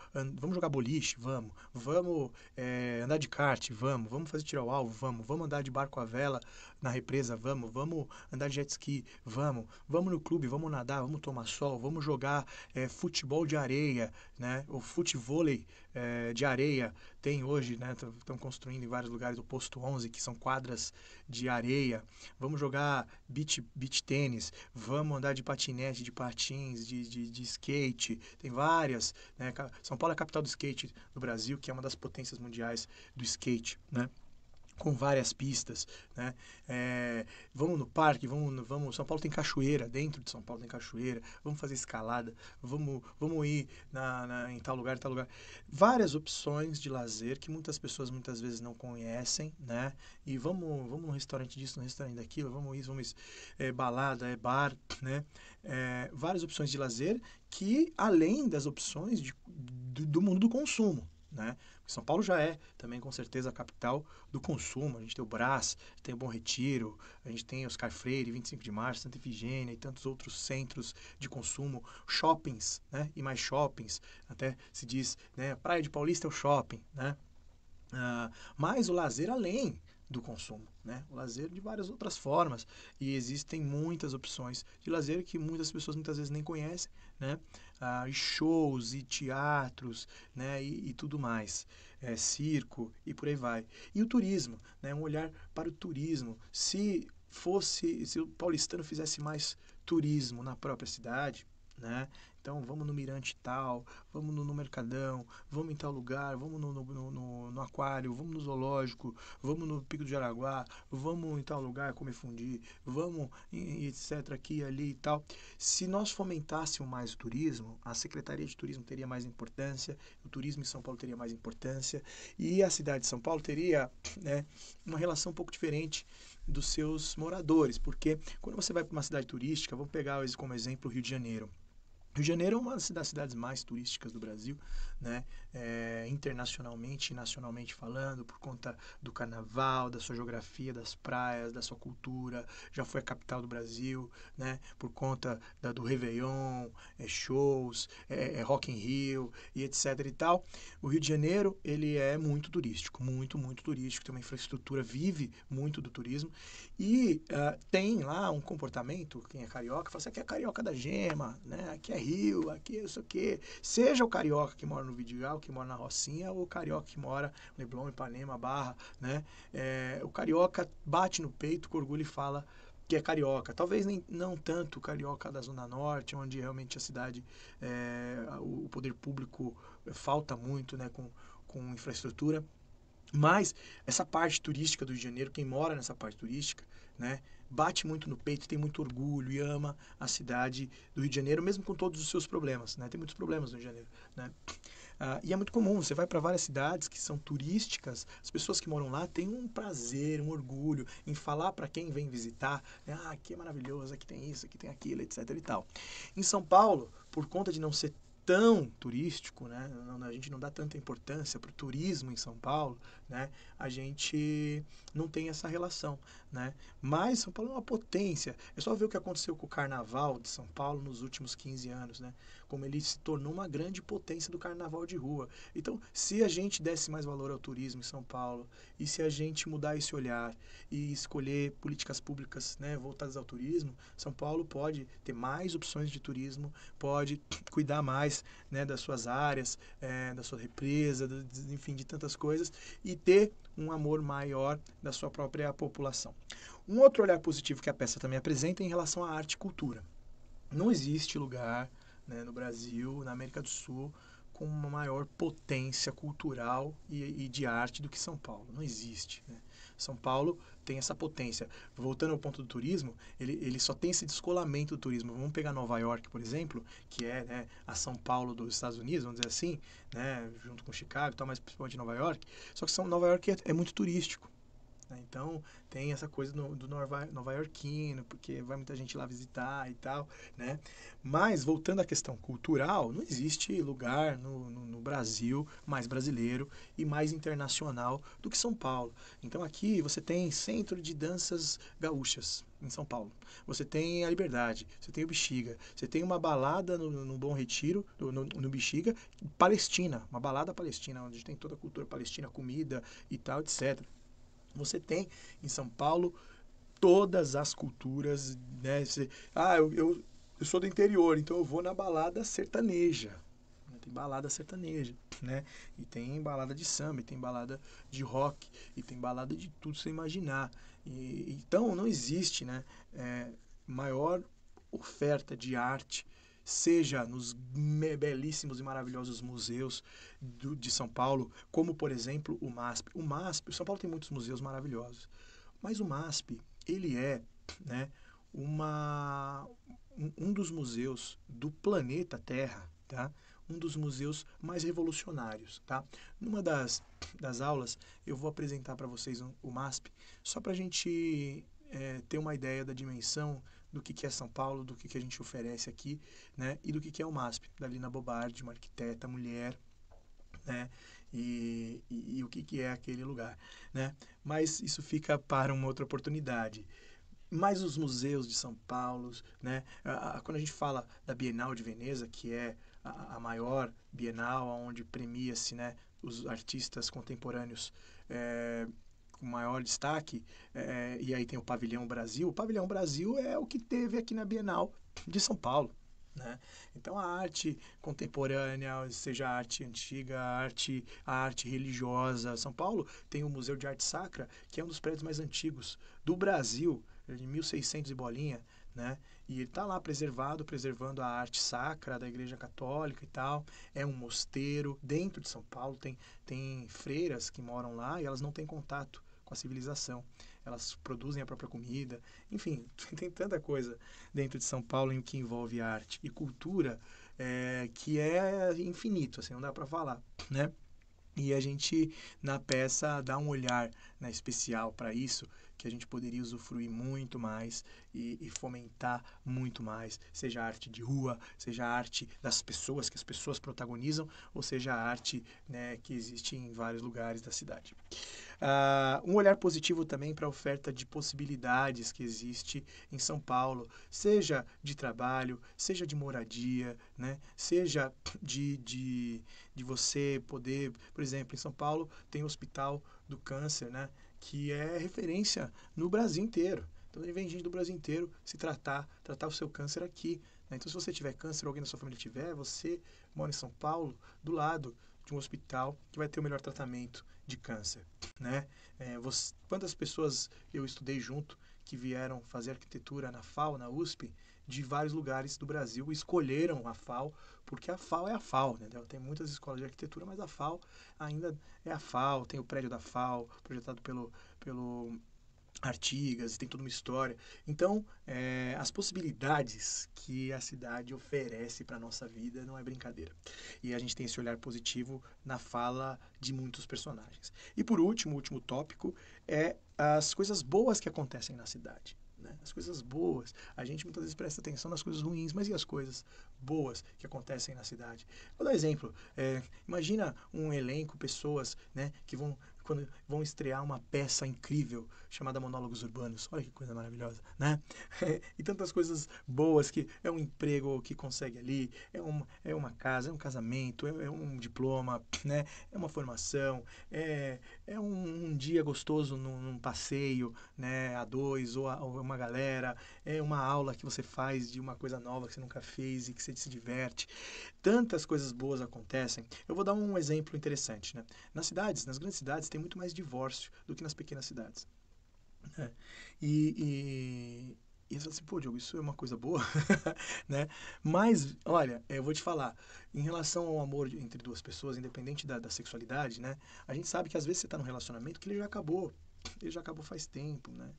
jogar boliche, vamos andar de kart, vamos fazer tiro ao alvo, vamos andar de barco à vela na represa, vamos andar de jet ski, vamos no clube, vamos nadar, vamos tomar sol, vamos jogar futebol de areia, né? O futevôlei de areia tem hoje, né? Estão construindo em vários lugares o Posto 11, que são quadras de areia. Vamos jogar beach tênis, vamos andar de patinete, de patins, de skate, tem várias, né? São Paulo é a capital do skate do Brasil, que é uma das potências mundiais do skate, né? com várias pistas, né? Vamos no parque, vamos. São Paulo tem cachoeira, dentro de São Paulo tem cachoeira. Vamos fazer escalada, vamos ir em tal lugar, em tal lugar. Várias opções de lazer que muitas pessoas muitas vezes não conhecem, né? E vamos num restaurante disso, num restaurante daquilo, vamos isso. Balada, bar, né? Várias opções de lazer que além das opções do mundo do consumo, né? São Paulo já é também com certeza a capital do consumo. A gente tem o Brás, tem o Bom Retiro, a gente tem Oscar Freire, 25 de Março, Santa Efigênia e tantos outros centros de consumo, shoppings, né? E mais shoppings, até se diz, né? Praia de Paulista é o shopping, né? Mas o lazer além do consumo, né? O lazer de várias outras formas e existem muitas opções de lazer que muitas pessoas muitas vezes nem conhecem, né? E shows e teatros, né? E tudo mais, circo e por aí vai. E o turismo, né? Um olhar para o turismo. Se o paulistano fizesse mais turismo na própria cidade, né? Então vamos no Mirante tal, vamos no Mercadão, vamos em tal lugar, vamos no aquário, vamos no zoológico, vamos no Pico do Jaraguá, vamos em tal lugar comer fundi, vamos etc. aqui e ali e tal. Se nós fomentássemos mais o turismo, a Secretaria de Turismo teria mais importância, o turismo em São Paulo teria mais importância e a cidade de São Paulo teria, né, uma relação um pouco diferente dos seus moradores, porque quando você vai para uma cidade turística, vamos pegar como exemplo o Rio de Janeiro. Rio de Janeiro é uma das cidades mais turísticas do Brasil, né? Internacionalmente e nacionalmente falando, por conta do carnaval, da sua geografia, das praias, da sua cultura. Já foi a capital do Brasil, né? Por conta do Réveillon, shows, Rock in Rio e etc e tal. O Rio de Janeiro, ele é muito turístico, muito, muito turístico. Tem uma infraestrutura, vive muito do turismo. E tem lá um comportamento, quem é carioca, fala assim, aqui é carioca da gema, né? Aqui é Rio, aqui é isso aqui. Seja o carioca que mora no Vidigal, que mora na Rocinha, ou o carioca que mora no Leblon, Ipanema, Barra, né? O carioca bate no peito com orgulho e fala que é carioca. Talvez não tanto o carioca da Zona Norte, onde realmente a cidade, o poder público falta muito, né? Com infraestrutura. Mas essa parte turística do Rio de Janeiro, quem mora nessa parte turística, né, bate muito no peito, tem muito orgulho e ama a cidade do Rio de Janeiro, mesmo com todos os seus problemas, né? Tem muitos problemas no Rio de Janeiro, né? E é muito comum, você vai para várias cidades que são turísticas, as pessoas que moram lá têm um prazer, um orgulho em falar para quem vem visitar, né? Aqui é maravilhoso, aqui tem isso, aqui tem aquilo, etc e tal. Em São Paulo, por conta de não ser tão turístico, né? A gente não dá tanta importância para o turismo em São Paulo, né? A gente não tem essa relação, né? Mas São Paulo é uma potência. É só ver o que aconteceu com o Carnaval de São Paulo nos últimos 15 anos, né? Como ele se tornou uma grande potência do Carnaval de rua. Então, se a gente desse mais valor ao turismo em São Paulo e se a gente mudar esse olhar e escolher políticas públicas, né, voltadas ao turismo, São Paulo pode ter mais opções de turismo, pode cuidar mais, né, das suas áreas, da sua represa, enfim, de tantas coisas, e ter um amor maior da sua própria população. Um outro olhar positivo que a peça também apresenta é em relação à arte e cultura. Não existe lugar, né, no Brasil, na América do Sul, com uma maior potência cultural e de arte do que São Paulo. Não existe, né? São Paulo tem essa potência. Voltando ao ponto do turismo, ele só tem esse descolamento do turismo. Vamos pegar Nova York, por exemplo, que é, né, a São Paulo dos Estados Unidos, vamos dizer assim, né, junto com Chicago e tal, mas principalmente Nova York. Só que Nova York é muito turístico. Então tem essa coisa do nova-iorquino, porque vai muita gente lá visitar e tal, né? Mas voltando à questão cultural, não existe lugar no Brasil mais brasileiro e mais internacional do que São Paulo. Então aqui você tem Centro de Danças Gaúchas em São Paulo. Você tem a Liberdade, você tem o Bexiga, você tem uma balada no Bom Retiro, no Bexiga, palestina, uma balada palestina, onde tem toda a cultura palestina, comida e tal, etc. Você tem em São Paulo todas as culturas, né? Eu sou do interior, então eu vou na balada sertaneja. Tem balada sertaneja, né? E tem balada de samba, e tem balada de rock, e tem balada de tudo você imaginar. Então não existe, né, maior oferta de arte seja nos belíssimos e maravilhosos museus de São Paulo, como, por exemplo, o MASP. O São Paulo tem muitos museus maravilhosos, mas o MASP, ele é, né, um dos museus do planeta Terra, tá? Um dos museus mais revolucionários, tá? Numa das aulas, eu vou apresentar para vocês o MASP, só para a gente ter uma ideia da dimensão do que é São Paulo, do que a gente oferece aqui, né? E do que é o MASP, da Lina Bobardi, uma arquiteta, mulher, né? E o que é aquele lugar, né? Mas isso fica para uma outra oportunidade. Mas os museus de São Paulo, né? Quando a gente fala da Bienal de Veneza, que é a maior bienal, onde premia-se, né, os artistas contemporâneos com maior destaque, e aí tem o Pavilhão Brasil. O Pavilhão Brasil é o que teve aqui na Bienal de São Paulo. Né? Então a arte contemporânea, seja a arte antiga, a arte religiosa. São Paulo tem o Museu de Arte Sacra, que é um dos prédios mais antigos do Brasil, de 1600 e bolinha, né? E ele está lá preservando a arte sacra da Igreja Católica e tal. É um mosteiro dentro de São Paulo, tem freiras que moram lá e elas não têm contato com a civilização. Elas produzem a própria comida. Enfim, tem tanta coisa dentro de São Paulo em que envolve arte e cultura que é infinito, assim, não dá para falar, né? E a gente, na peça, dá um olhar, né, especial para isso, que a gente poderia usufruir muito mais e fomentar muito mais, seja a arte de rua, seja a arte das pessoas, que as pessoas protagonizam, ou seja a arte, né, que existe em vários lugares da cidade. Um olhar positivo também para a oferta de possibilidades que existe em São Paulo, seja de trabalho, seja de moradia, né? Seja de você poder, por exemplo, em São Paulo tem o Hospital do Câncer, né? Que é referência no Brasil inteiro. Então, vem gente do Brasil inteiro se tratar o seu câncer aqui. Né? Então, se você tiver câncer ou alguém da sua família tiver, você mora em São Paulo, do lado de um hospital que vai ter o melhor tratamento de câncer, né? Quantas pessoas eu estudei junto que vieram fazer arquitetura na FAU, na USP, de vários lugares do Brasil, escolheram a FAU, porque a FAU é a FAU, né? Tem muitas escolas de arquitetura, mas a FAU ainda é a FAU, tem o prédio da FAU, projetado pelo Artigas, tem toda uma história. Então, as possibilidades que a cidade oferece para a nossa vida não é brincadeira. E a gente tem esse olhar positivo na fala de muitos personagens. E por último, o último tópico é as coisas boas que acontecem na cidade. Né? As coisas boas. A gente muitas vezes presta atenção nas coisas ruins, mas e as coisas boas que acontecem na cidade? Vou dar um exemplo. Imagina um elenco, pessoas, né, que quando vão estrear uma peça incrível chamada Monólogos Urbanos. Olha que coisa maravilhosa, né? E tantas coisas boas, que é um emprego que consegue ali, é uma casa, é um casamento, é um diploma, né? É uma formação, é um dia gostoso num passeio, né? A dois ou uma galera, é uma aula que você faz de uma coisa nova que você nunca fez e que você se diverte. Tantas coisas boas acontecem. Eu vou dar um exemplo interessante, né? Nas grandes cidades, tem muito mais divórcio do que nas pequenas cidades. Né? E você fala assim, pô, Diogo, isso é uma coisa boa, né? Mas, olha, eu vou te falar, em relação ao amor entre duas pessoas, independente da sexualidade, né? A gente sabe que às vezes você está num relacionamento que ele já acabou faz tempo, né?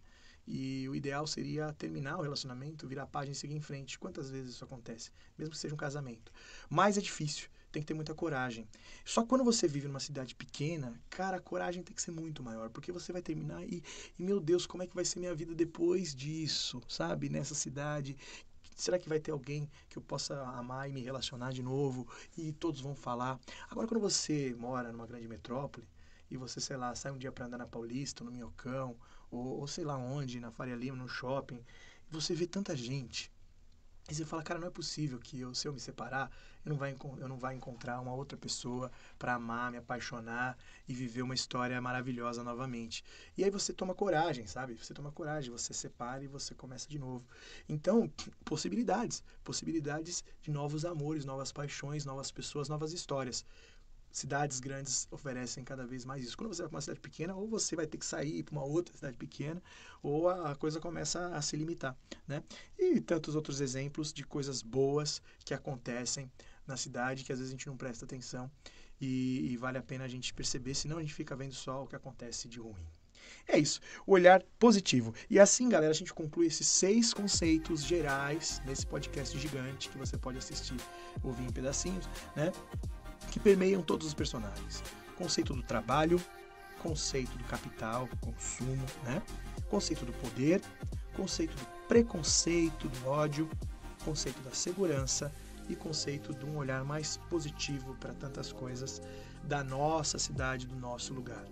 E o ideal seria terminar o relacionamento, virar a página e seguir em frente. Quantas vezes isso acontece? Mesmo que seja um casamento. Mas é difícil, tem que ter muita coragem. Só que quando você vive numa cidade pequena, cara, a coragem tem que ser muito maior, porque você vai terminar e meu Deus, como é que vai ser minha vida depois disso, sabe? Nessa cidade. Será que vai ter alguém que eu possa amar e me relacionar de novo? E todos vão falar. Agora, quando você mora numa grande metrópole, e você, sei lá, sai um dia para andar na Paulista, no Minhocão, ou sei lá onde, na Faria Lima, no shopping, e você vê tanta gente. E você fala, cara, não é possível que se eu me separar, eu não vá encontrar uma outra pessoa para amar, me apaixonar e viver uma história maravilhosa novamente. E aí você toma coragem, sabe? Você toma coragem, você separa e você começa de novo. Então, possibilidades de novos amores, novas paixões, novas pessoas, novas histórias. cidades grandes oferecem cada vez mais isso. Quando você vai para uma cidade pequena, ou você vai ter que sair para uma outra cidade pequena, ou a coisa começa a se limitar, né? E tantos outros exemplos de coisas boas que acontecem na cidade, que às vezes a gente não presta atenção e vale a pena a gente perceber, senão a gente fica vendo só o que acontece de ruim. É isso, o olhar positivo. E assim, galera, a gente conclui esses 6 conceitos gerais nesse podcast gigante que você pode assistir, ouvir em pedacinhos, né? Que permeiam todos os personagens. Conceito do trabalho, conceito do capital, consumo, né? Conceito do poder, conceito do preconceito, do ódio, conceito da segurança e conceito de um olhar mais positivo para tantas coisas da nossa cidade, do nosso lugar.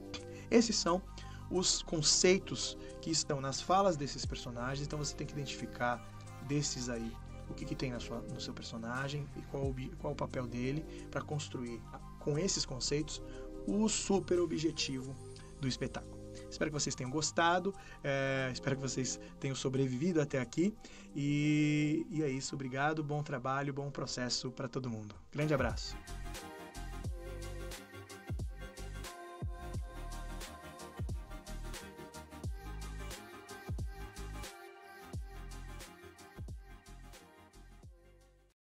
Esses são os conceitos que estão nas falas desses personagens, então você tem que identificar desses aí o que tem no seu personagem e qual o papel dele para construir com esses conceitos o super objetivo do espetáculo. Espero que vocês tenham gostado, espero que vocês tenham sobrevivido até aqui e é isso, obrigado, bom trabalho, bom processo para todo mundo. Grande abraço.